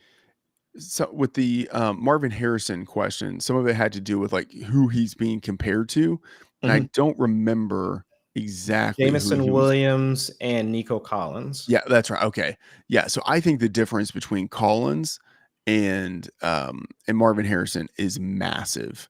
so with the Marvin Harrison question, some of it had to do with like who he's being compared to, and I don't remember exactly who he Jameson was. Williams and Nico Collins. Yeah, that's right. Okay, yeah. So I think the difference between Collins and Marvin Harrison is massive.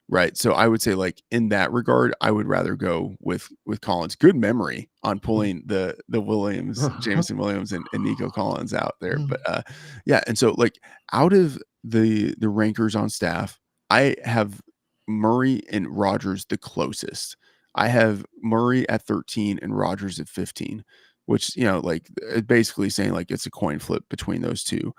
Right. So I would say, like, in that regard, I would rather go with Collins. Good memory on pulling the Williams, Jameson Williams and Nico Collins out there. But yeah, and so like out of the rankers on staff, I have Murray and Rodgers the closest. I have Murray at 13 and Rodgers at 15, which, like basically saying like it's a coin flip between those two.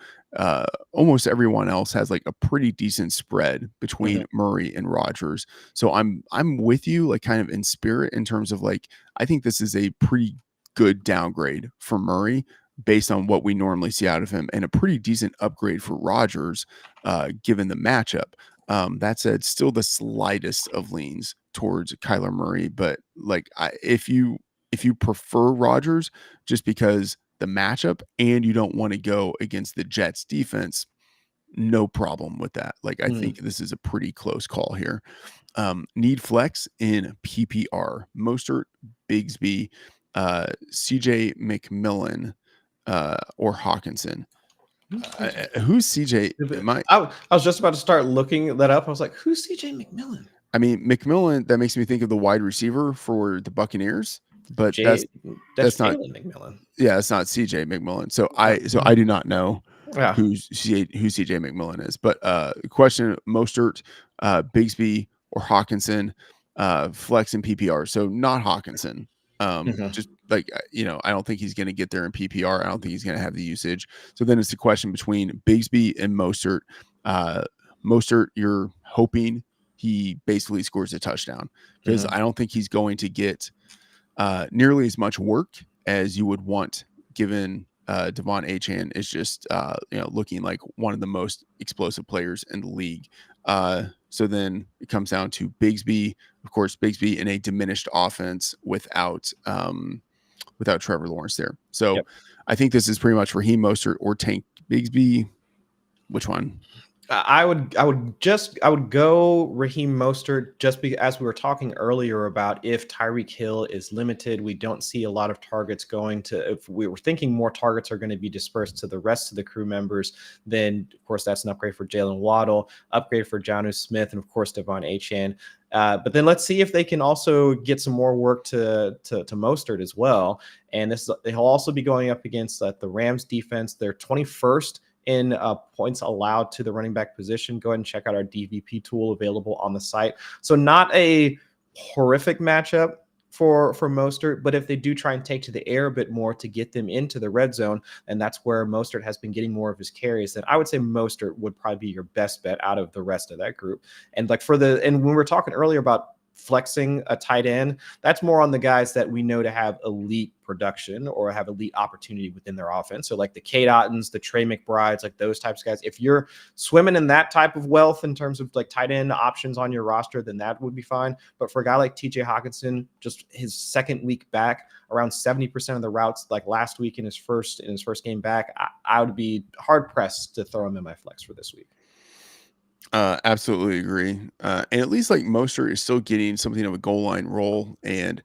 Almost everyone else has like a pretty decent spread between Murray and Rodgers. So I'm with you, like kind of in spirit, in terms of like, I think this is a pretty good downgrade for Murray based on what we normally see out of him, and a pretty decent upgrade for Rodgers, given the matchup. That said, still the slightest of leans towards Kyler Murray, but like if you prefer Rodgers just because the matchup and you don't want to go against the Jets defense, no problem with that. Like, I think this is a pretty close call here. Need flex in PPR: Mostert, Bigsby, CJ McMillan, or Hawkinson. Who's CJ? I was just about to start looking that up. I was like, who's CJ McMillan? I mean, McMillan, that makes me think of the wide receiver for the Buccaneers, but that's not McMillan. Yeah, it's not CJ McMillan. So I do not know who CJ McMillan is. But question: Mostert, Bigsby, or Hawkinson, flex in PPR. So not Hawkinson. Just like, I don't think he's going to get there in PPR. I don't think he's going to have the usage. So then it's the question between Bigsby and Mostert. Mostert, you're hoping he basically scores a touchdown, because I don't think he's going to get nearly as much work as you would want, given Devon Achane is just looking like one of the most explosive players in the league. So then it comes down to Bigsby. Of course, Bigsby in a diminished offense without Trevor Lawrence there. So I think this is pretty much Raheem Mostert or Tank Bigsby. Which one? I would go Raheem Mostert, just because, as we were talking earlier about, if Tyreek Hill is limited, we don't see a lot of targets going to, if we were thinking more targets are going to be dispersed to the rest of the crew members, then of course that's an upgrade for Jalen Waddle, upgrade for Jonnu Smith, and of course Devon Achane. But then let's see if they can also get some more work to Mostert as well. And he'll also be going up against the Rams defense. They're 21st in points allowed to the running back position. Go ahead and check out our DVP tool available on the site. So not a horrific matchup for Mostert, but if they do try and take to the air a bit more to get them into the red zone, and that's where Mostert has been getting more of his carries, then I would say Mostert would probably be your best bet out of the rest of that group. And when we were talking earlier about flexing a tight end, that's more on the guys that we know to have elite production or have elite opportunity within their offense. So like the Cade Ottons, the Trey McBrides, like those types of guys. If you're swimming in that type of wealth in terms of like tight end options on your roster, then that would be fine. But for a guy like TJ Hawkinson, just his second week back, around 70% of the routes, like last week in his first game back, I would be hard pressed to throw him in my flex for this week. Absolutely agree. And at least like Mostert is still getting something of a goal line role. And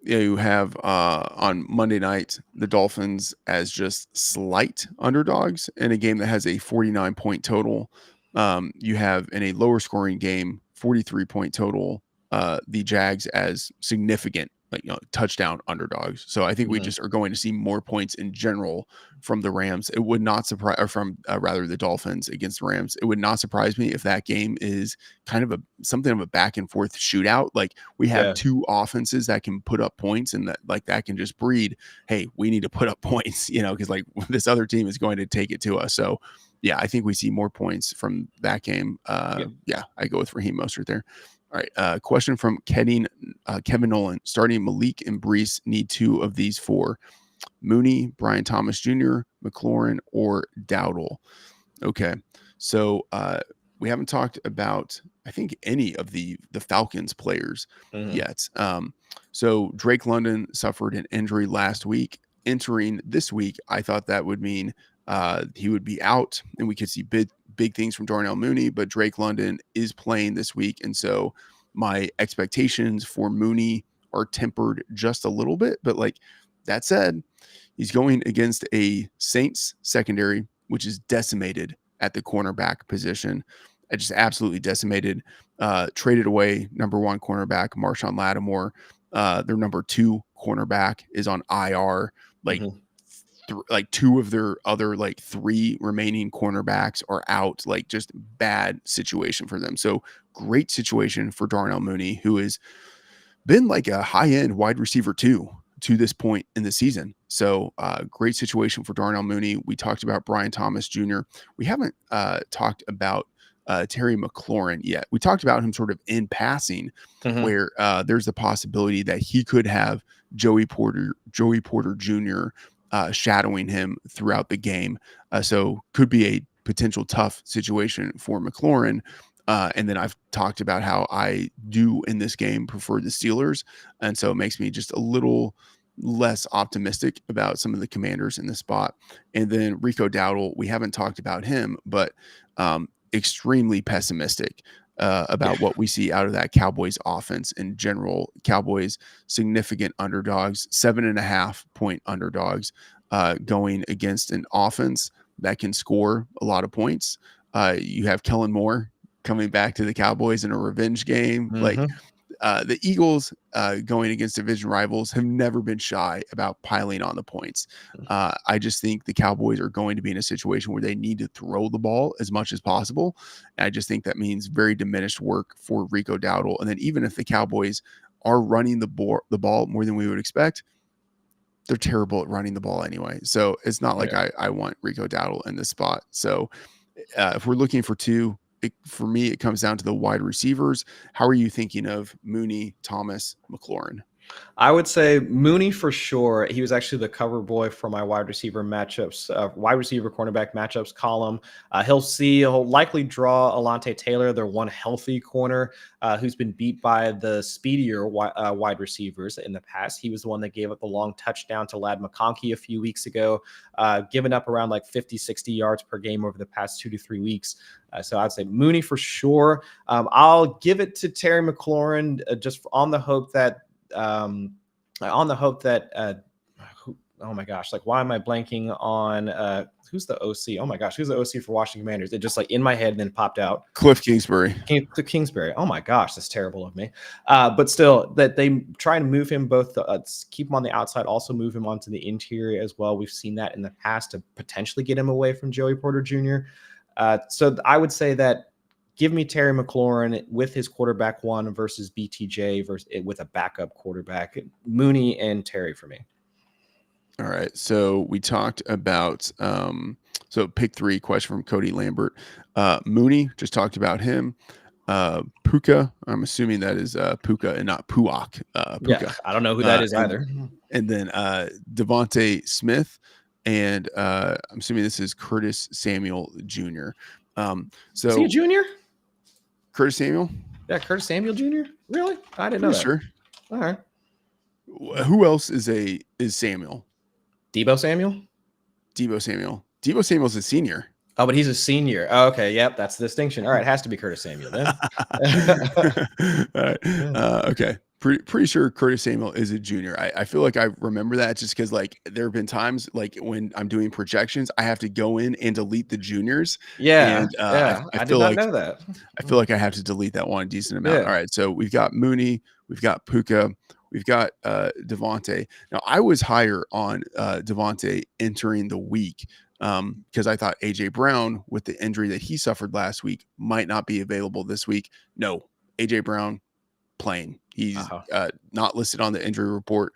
you have on Monday night the Dolphins as just slight underdogs in a game that has a 49-point total. You have in a lower scoring game, 43-point total, the Jags as significant, like touchdown underdogs. So I think we Mhm. just are going to see more points in general from the Rams. It would not surprise, or from rather the Dolphins against the Rams. It would not surprise me if that game is kind of a something of a back and forth shootout. Like we have Yeah. two offenses that can put up points, and that can just breed, hey, we need to put up points, because like this other team is going to take it to us. So yeah, I think we see more points from that game. Yeah. Yeah, I go with Raheem Mostert there. All right. Question from Kevin Nolan. Starting Malik and Brees need two of these four: Mooney, Brian Thomas Jr., McLaurin, or Dowdle. Okay. So we haven't talked about, I think, any of the Falcons players Mhm. yet. So Drake London suffered an injury last week. Entering this week, I thought that would mean he would be out and we could see big things from Darnell Mooney, but Drake London is playing this week. And so my expectations for Mooney are tempered just a little bit. But like that said, he's going against a Saints secondary, which is decimated at the cornerback position. It just absolutely decimated. Traded away number one cornerback Marshawn Lattimore. Their number two cornerback is on IR. Like Mhm. like two of their other like three remaining cornerbacks are out. Like just bad situation for them. So great situation for Darnell Mooney, who has been like a high end wide receiver too to this point in the season. So great situation for Darnell Mooney. We talked about Brian Thomas Jr. We haven't talked about Terry McLaurin yet. We talked about him sort of in passing, Mhm. where there's the possibility that he could have Joey Porter Jr. Shadowing him throughout the game. So could be a potential tough situation for McLaurin. And then I've talked about how I do in this game prefer the Steelers. And so it makes me just a little less optimistic about some of the commanders in the spot. And then Rico Dowdle, we haven't talked about him, but extremely pessimistic Yeah. about what we see out of that Cowboys offense in general. Cowboys, significant underdogs, 7.5-point underdogs, going against an offense that can score a lot of points. You have Kellen Moore coming back to the Cowboys in a revenge game. Like Mhm. the Eagles going against division rivals have never been shy about piling on the points. I just think the Cowboys are going to be in a situation where they need to throw the ball as much as possible. And I just think that means very diminished work for Rico Dowdle. And then even if the Cowboys are running the ball more than we would expect, they're terrible at running the ball anyway. So it's not like Yeah. I want Rico Dowdle in this spot. So if we're looking for two, for me, it comes down to the wide receivers. How are you thinking of Mooney, Thomas, McLaurin? I would say Mooney for sure. He was actually the cover boy for my wide receiver cornerback matchups column. He'll likely draw Alante Taylor, their one healthy corner, who's been beat by the speedier wide receivers in the past. He was the one that gave up the long touchdown to Lad McConkey a few weeks ago, giving up around like 50, 60 yards per game over the past 2 to 3 weeks. So I'd say Mooney for sure. I'll give it to Terry McLaurin just um, on the hope that oh my gosh, like why am I blanking on who's the OC? Oh my gosh, who's the OC for Washington Commanders? It just like in my head and then popped out. Cliff Kingsbury. To Kingsbury. Oh my gosh, that's terrible of me. But still, that they try and move him both, keep him on the outside, also move him onto the interior as well. We've seen that in the past to potentially get him away from Joey Porter Jr. So I would say that give me Terry McLaurin with his quarterback one versus BTJ versus with a backup quarterback. Mooney and Terry for me. All right. So we talked about so pick three question from Cody Lambert. Mooney, just talked about him. Puka, I'm assuming that is Puka and not Puak. Yeah, Puka. I don't know who that is And either. and then Devontae Smith, and I'm assuming this is Curtis Samuel Jr. Is he a So junior? Curtis Samuel, Yeah, Curtis Samuel Jr. Really? I didn't know pretty that. sure. All right. Who else is Samuel? Debo Samuel? Debo Samuel. Debo Samuel's a senior. Oh, but he's a senior. Oh, okay, yep, that's the distinction. All right, it has to be Curtis Samuel then. All right. Okay. Pretty sure Curtis Samuel is a junior. I feel like I remember that just because like there have been times like when I'm doing projections, I have to go in and delete the juniors, Yeah, and yeah, I I did feel not like know that. I have to delete that one decent amount. All Yeah. right, so we've got Mooney, we've got Puka, we've got Devontae. Now I was higher on Devontae entering the week because I thought AJ Brown, with the injury that he suffered last week, might not be available this week. No, AJ Brown playing. He's Uh-huh. not listed on the injury report,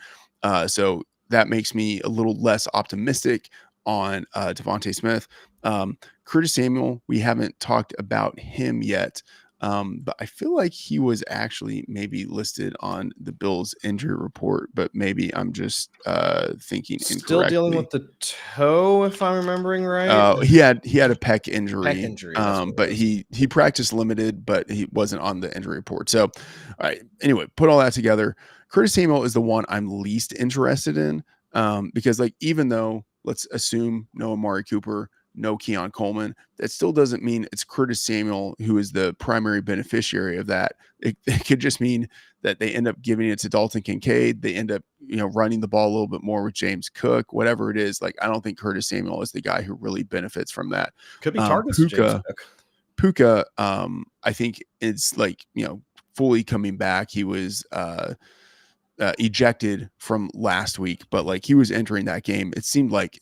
so that makes me a little less optimistic on Devontae Smith. Curtis Samuel, we haven't talked about him yet, but I feel like he was actually maybe listed on the Bills injury report, but maybe I'm just thinking Still dealing incorrectly. with the toe, if I'm remembering right. He had a pec Pec injury, injury, that's what it but was. he practiced limited, but he wasn't on the injury report. So, all right. Anyway, put all that together. Curtis Samuel is the one I'm least interested in, because like even though let's assume no Amari Cooper, no Keon Coleman, that still doesn't mean it's Curtis Samuel who is the primary beneficiary of that. It could just mean that they end up giving it to Dalton Kincaid. They end up, running the ball a little bit more with James Cook, whatever it is. Like, I don't think Curtis Samuel is the guy who really benefits from that. Could be targets to James Puka, Cook. Puka, I think it's like, fully coming back. He was ejected from last week, but like he was entering that game. It seemed like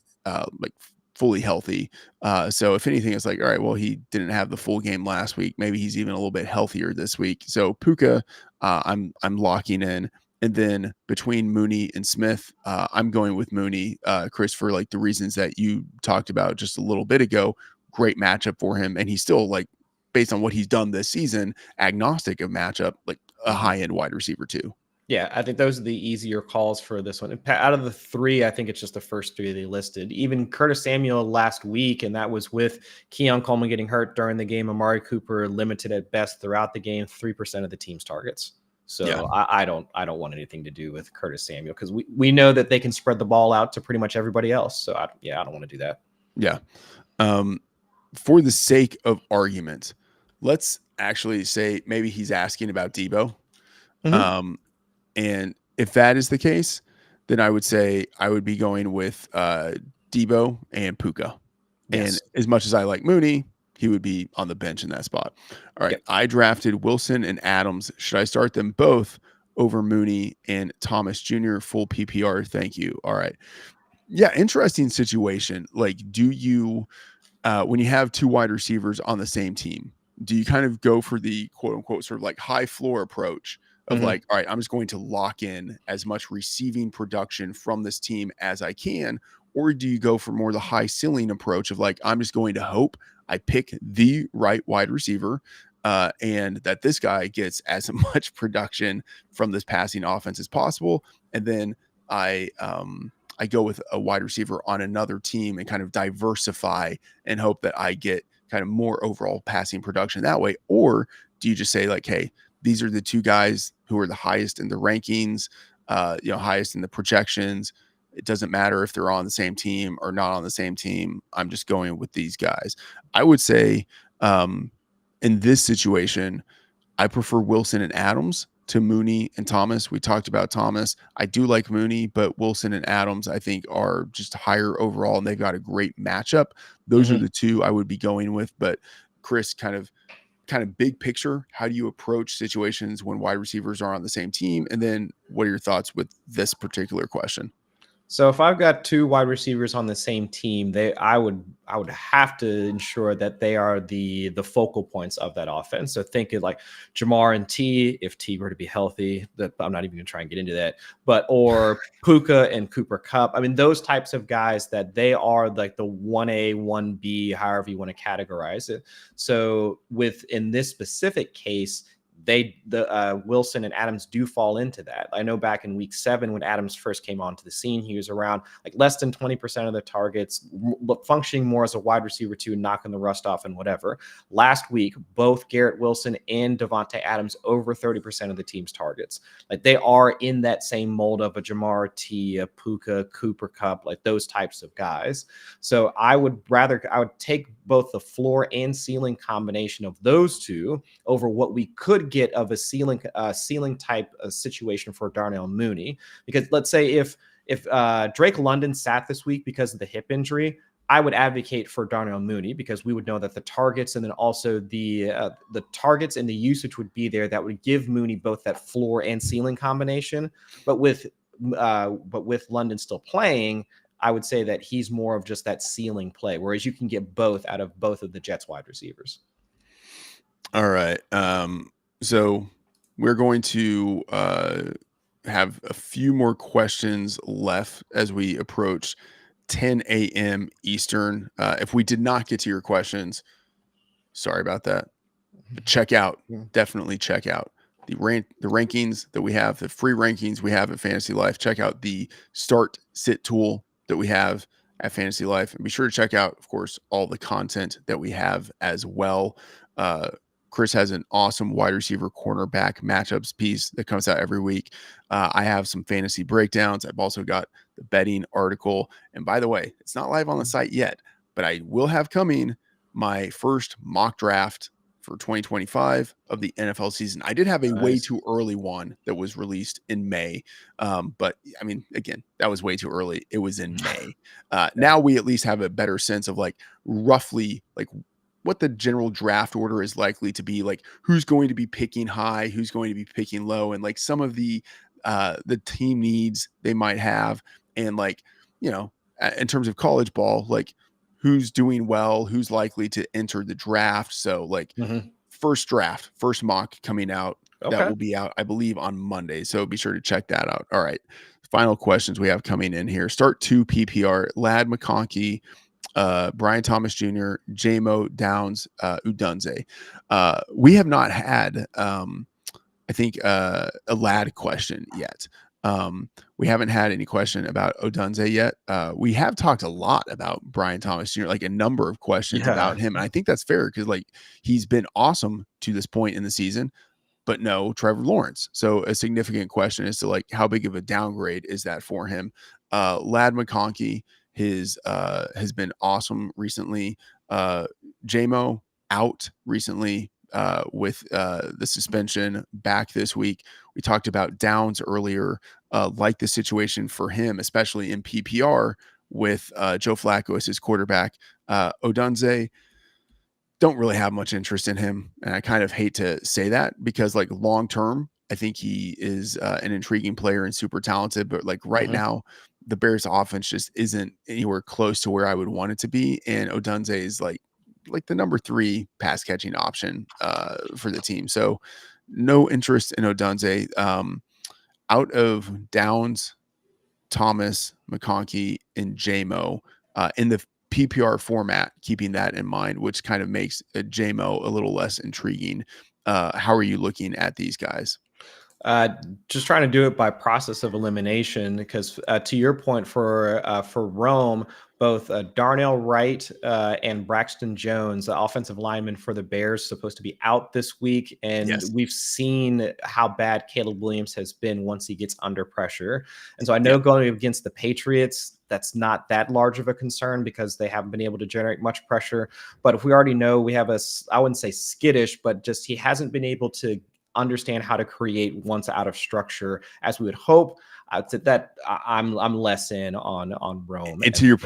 fully healthy. So if anything, it's like, all right, well, he didn't have the full game last week. Maybe he's even a little bit healthier this week. So Puka, I'm locking in. And then between Mooney and Smith, I'm going with Mooney, Chris, for like the reasons that you talked about just a little bit ago. Great matchup for him, and he's still like, based on what he's done this season, agnostic of matchup, like a Mhm. high end wide receiver too. Yeah, I think those are the easier calls for this one. Out of the three, I think it's just the first three they listed. Even Curtis Samuel last week, and that was with Keon Coleman getting hurt during the game. Amari Cooper limited at best throughout the game, 3% of the team's targets. Yeah. So I don't want anything to do with Curtis Samuel because we know that they can spread the ball out to pretty much everybody else. So I don't want to do that. Yeah. For the sake of argument, let's actually say maybe he's asking about Debo. Mhm. Um, and if that is the case, then I would say I would be going with Debo and Puka. And Yes. as much as I like Mooney, he would be on the bench in that spot. All right. Yep. I drafted Wilson and Adams. Should I start them both over Mooney and Thomas Jr. full PPR? Thank you. All right. Yeah. Interesting situation. Like, do you when you have two wide receivers on the same team, do you kind of go for the quote unquote sort of like high floor approach of Mhm. like, all right, I'm just going to lock in as much receiving production from this team as I can? Or do you go for more the high ceiling approach of like, I'm just going to hope I pick the right wide receiver and that this guy gets as much production from this passing offense as possible. And then I go with a wide receiver on another team and kind of diversify and hope that I get kind of more overall passing production that way? Or do you just say like, hey, these are the two guys who are the highest in the rankings, highest in the projections. It doesn't matter if they're on the same team or not on the same team. I'm just going with these guys. I would say in this situation, I prefer Wilson and Adams to Mooney and Thomas. We talked about Thomas. I do like Mooney, but Wilson and Adams, I think, are just higher overall, and they've got a great matchup. Those are Mhm. the two I would be going with. But Chris, kind of big picture, how do you approach situations when wide receivers are on the same team? And then what are your thoughts with this particular question? So if I've got two wide receivers on the same team, I would have to ensure that they are the focal points of that offense. So think of like Jamar and T, if T were to be healthy, that I'm not even gonna try and get into that, but or Puka and Cooper Cup. I mean, those types of guys that they are like the 1A, 1B, however you want to categorize it. So in this specific case, Wilson and Adams do fall into that. I know back in week 7 when Adams first came onto the scene, he was around like less than 20% of the targets, functioning more as a wide receiver 2, knocking the rust off and whatever. Last week, both Garrett Wilson and Devontae Adams over 30% of the team's targets. Like they are in that same mold of a Jamar T, a Puka, Cooper Kupp, like those types of guys. So I would take both the floor and ceiling combination of those two over what we could get of a ceiling type of situation for Darnell Mooney. Because let's say if Drake London sat this week because of the hip injury, I would advocate for Darnell Mooney because we would know that the targets and then also the targets and the usage would be there that would give Mooney both that floor and ceiling combination. But with London still playing, I would say that he's more of just that ceiling play, whereas you can get both out of both of the Jets wide receivers. All right. So we're going to have a few more questions left as we approach 10 a.m. Eastern. If we did not get to your questions, sorry about that. But definitely check out the rankings that we have, the free rankings we have at FantasyLife. Check out the start sit tool that we have at FantasyLife, and be sure to check out, of course, all the content that we have as well. Chris has an awesome wide receiver cornerback matchups piece that comes out every week. I have some fantasy breakdowns. I've also got the betting article. And by the way, it's not live on the site yet, but I will have coming my first mock draft for 2025 of the NFL season. I did have a way too early one that was released in May. But I mean, again, that was way too early. It was in May. Now we at least have a better sense of like roughly like what the general draft order is likely to be, like who's going to be picking high, who's going to be picking low, and like some of the team needs they might have. And like, you know, in terms of college ball, like who's doing well, who's likely to enter the draft. So like first mock coming out. Okay. That will be out, I believe, on Monday. So be sure to check that out. All right. Final questions we have coming in here. Start 2 PPR, Ladd McConkey, Brian Thomas Jr., J-Mo, Downs, Udunze. We have not had, I think, a Ladd question yet. We haven't had any question about Odunze yet. We have talked a lot about Brian Thomas Jr., like a number of questions about him. And I think that's fair because like he's been awesome to this point in the season, but no Trevor Lawrence. So a significant question is to like how big of a downgrade is that for him? Ladd McConkey has been awesome recently. J-Mo out recently with the suspension, back this week. We talked about Downs earlier, like the situation for him, especially in PPR with Joe Flacco as his quarterback. Odunze, don't really have much interest in him. And I kind of hate to say that because like long term, I think he is an intriguing player and super talented. But like right now, the Bears offense just isn't anywhere close to where I would want it to be. And Odunze is like the number 3 pass catching option for the team. So no interest in Odunze. Out of Downs, Thomas, McConkey, and J-Mo in the PPR format, keeping that in mind, which kind of makes J-Mo a little less intriguing. How are you looking at these guys? Just trying to do it by process of elimination, because to your point, for Rome, both Darnell Wright and Braxton Jones, the offensive lineman for the Bears, supposed to be out this week. And we've seen how bad Caleb Williams has been once he gets under pressure. And so I know going against the Patriots, that's not that large of a concern because they haven't been able to generate much pressure. But if we already know we have I wouldn't say skittish, but just he hasn't been able to understand how to create once out of structure as we would hope. That I'm less in on Rome. And to your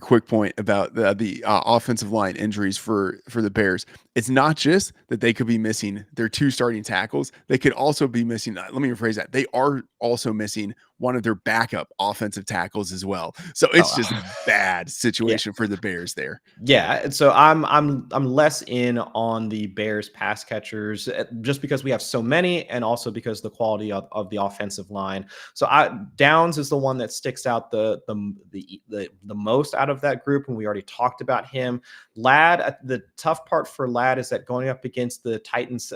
quick point about the offensive line injuries for the Bears, it's not just that they could be missing their 2 starting tackles. They could also be missing, let me rephrase that. They are also missing one of their backup offensive tackles as well. So it's just a bad situation for the Bears there. Yeah. And so I'm less in on the Bears pass catchers just because we have so many and also because the quality of the offensive line. So Downs is the one that sticks out the most out of that group, and we already talked about him. Ladd, the tough part for Ladd is that going up against the Titans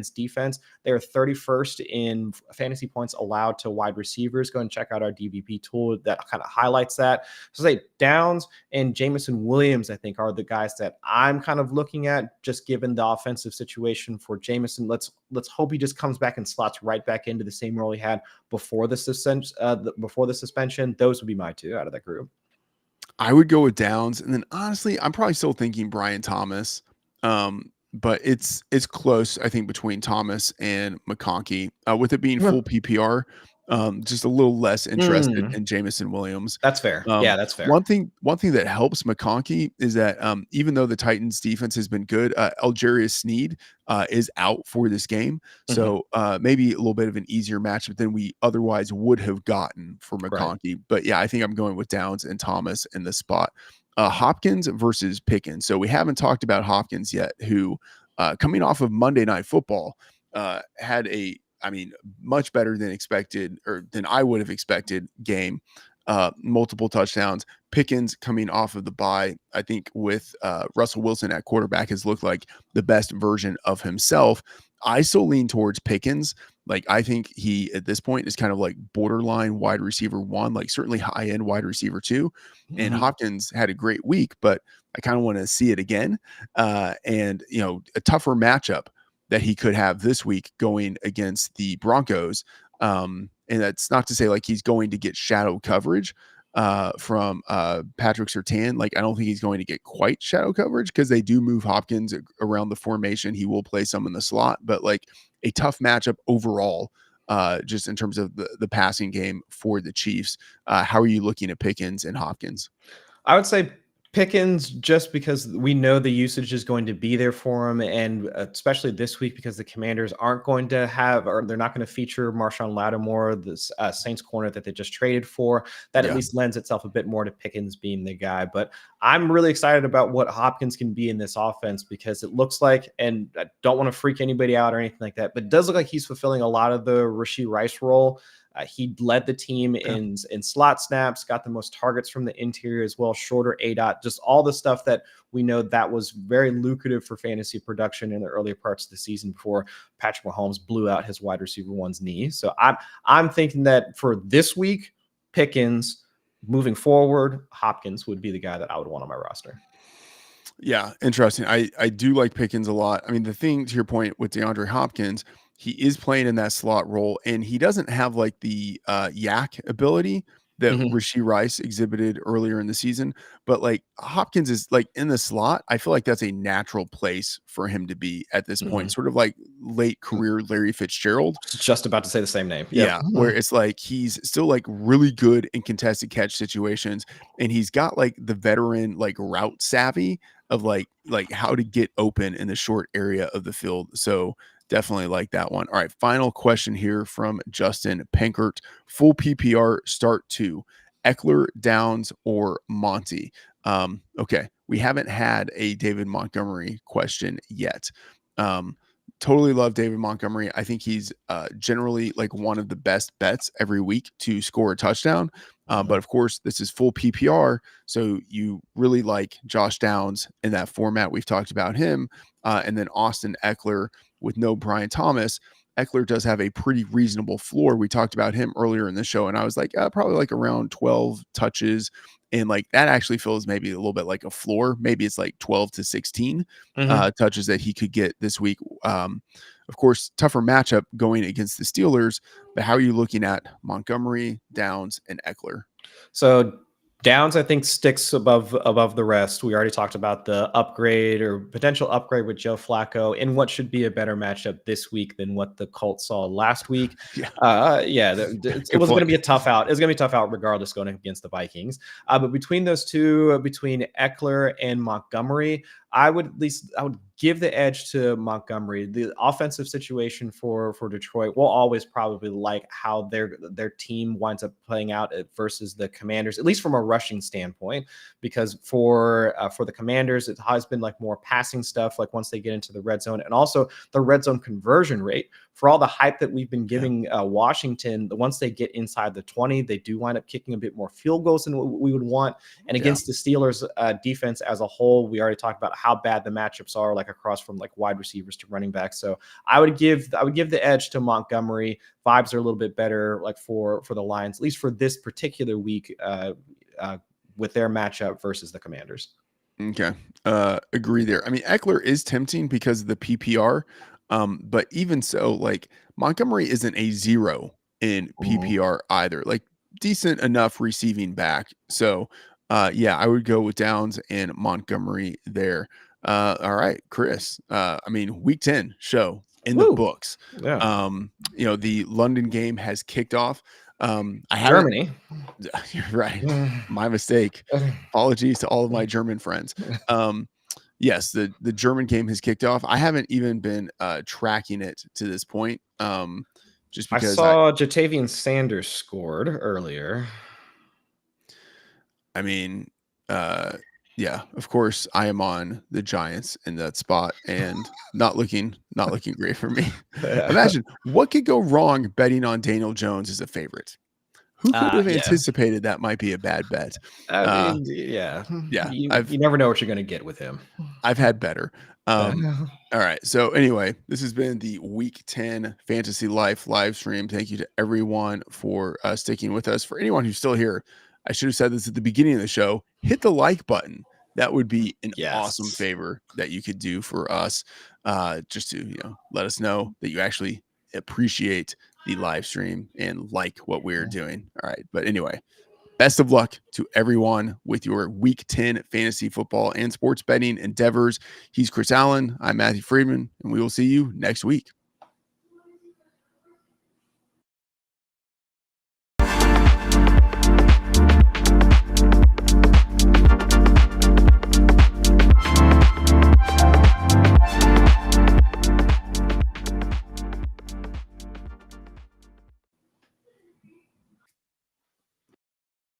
defense, they are 31st in fantasy points allowed to wide receivers. Go and check out our DVP tool that kind of highlights that. So say Downs and Jameson Williams, I think, are the guys that I'm kind of looking at, just given the offensive situation for Jameson. Let's hope he just comes back and slots right back into the same role he had before the suspension. Those would be my two out of that group. I would go with Downs, and then honestly, I'm probably still thinking Brian Thomas. But it's close, I think, between Thomas and McConkey. With it being full PPR, just a little less interested in Jameson Williams. That's fair. Yeah, that's fair. One thing that helps McConkey is that even though the Titans defense has been good, Algerius Sneed is out for this game. So maybe a little bit of an easier matchup than we otherwise would have gotten for McConkey. Right. But yeah, I think I'm going with Downs and Thomas in this spot. Hopkins versus Pickens. So we haven't talked about Hopkins yet, who coming off of Monday Night Football had much better than expected, or than I would have expected game. Multiple touchdowns. Pickens coming off of the bye, I think with Russell Wilson at quarterback, has looked like the best version of himself. I still lean towards Pickens. Like, I think he at this point is kind of like borderline wide receiver 1, like certainly high end wide receiver 2. And Hopkins had a great week, but I kind of want to see it again. And a tougher matchup that he could have this week going against the Broncos. And that's not to say like he's going to get shadow coverage from Patrick Surtain. Like, I don't think he's going to get quite shadow coverage because they do move Hopkins around the formation. He will play some in the slot, but like a tough matchup overall, just in terms of the passing game for the Chiefs. How are you looking at Pickens and Hopkins? I would say Pickens, just because we know the usage is going to be there for him, and especially this week because the Commanders aren't going to have, or they're not going to feature Marshawn Lattimore, this Saints corner that they just traded for. That at least lends itself a bit more to Pickens being the guy. But I'm really excited about what Hopkins can be in this offense, because it looks like, and I don't want to freak anybody out or anything like that, but it does look like he's fulfilling a lot of the Rashee Rice role. He led the team in slot snaps, got the most targets from the interior as well, shorter ADOT, just all the stuff that we know that was very lucrative for fantasy production in the earlier parts of the season before Patrick Mahomes blew out his wide receiver 1's knee. So I'm thinking that for this week, Pickens, moving forward, Hopkins would be the guy that I would want on my roster. Yeah, interesting. I do like Pickens a lot. I mean, the thing, to your point with DeAndre Hopkins, he is playing in that slot role, and he doesn't have like the yak ability that Rashee Rice exhibited earlier in the season. But like Hopkins is like in the slot. I feel like that's a natural place for him to be at this point, sort of like late career Larry Fitzgerald. Just about to say the same name. Yeah. Where it's like he's still like really good in contested catch situations, and he's got like the veteran like route savvy of like how to get open in the short area of the field. So definitely like that one. All right, final question here from Justin Pankert. Full PPR start to Eckler, Downs, or Monty. Okay, we haven't had a David Montgomery question yet. Totally love David Montgomery. I think he's generally like one of the best bets every week to score a touchdown. But of course, this is full PPR. So you really like Josh Downs in that format. We've talked about him. And then Austin Eckler with no Brian Thomas. Eckler does have a pretty reasonable floor. We talked about him earlier in the show, and I was like, probably like around 12 touches. And like that actually feels maybe a little bit like a floor. Maybe it's like 12 to 16 touches that he could get this week. Of course, tougher matchup going against the Steelers. But how are you looking at Montgomery, Downs, and Eckler? So Downs, I think, sticks above the rest. We already talked about the upgrade or potential upgrade with Joe Flacco in what should be a better matchup this week than what the Colts saw last week. It was going to be a tough out. It was going to be a tough out regardless going against the Vikings. But between those two, between Eckler and Montgomery, I would give the edge to Montgomery. The offensive situation for Detroit will always probably like how their team winds up playing out versus the Commanders, at least from a rushing standpoint, because for the Commanders, it has been like more passing stuff, like once they get into the red zone, and also the red zone conversion rate. For all the hype that we've been giving Washington, once they get inside the 20, they do wind up kicking a bit more field goals than what we would want. And against the Steelers defense as a whole, we already talked about how bad the matchups are, like across from like wide receivers to running backs. So I would give the edge to Montgomery. Vibes are a little bit better, like for the Lions, at least for this particular week, with their matchup versus the Commanders. Okay. Agree there. I mean, Eckler is tempting because of the PPR. But even so, like Montgomery isn't a 0 in PPR either. Like decent enough receiving back. So yeah, I would go with Downs and Montgomery there. All right, Chris. I mean, week 10 show in the books. Yeah. The London game has kicked off. I haven't. Germany. You're right. My mistake. Apologies to all of my German friends. Yes, the German game has kicked off. I haven't even been tracking it to this point. Just because I saw Jatavian Sanders scored earlier. I mean, yeah, of course I am on the Giants in that spot and not looking great for me. Imagine what could go wrong betting on Daniel Jones as a favorite. Who could have anticipated that might be a bad bet? I mean, yeah. You never know what you're going to get with him. I've had better. All right. So anyway, this has been the Week 10 Fantasy Life live stream. Thank you to everyone for sticking with us. For anyone who's still here, I should have said this at the beginning of the show. Hit the like button. That would be an awesome favor that you could do for us, just to let us know that you actually appreciate the live stream and like what we're doing. All right. But anyway, best of luck to everyone with your Week 10 fantasy football and sports betting endeavors. He's Chris Allen. I'm Matthew Freedman, and we will see you next week.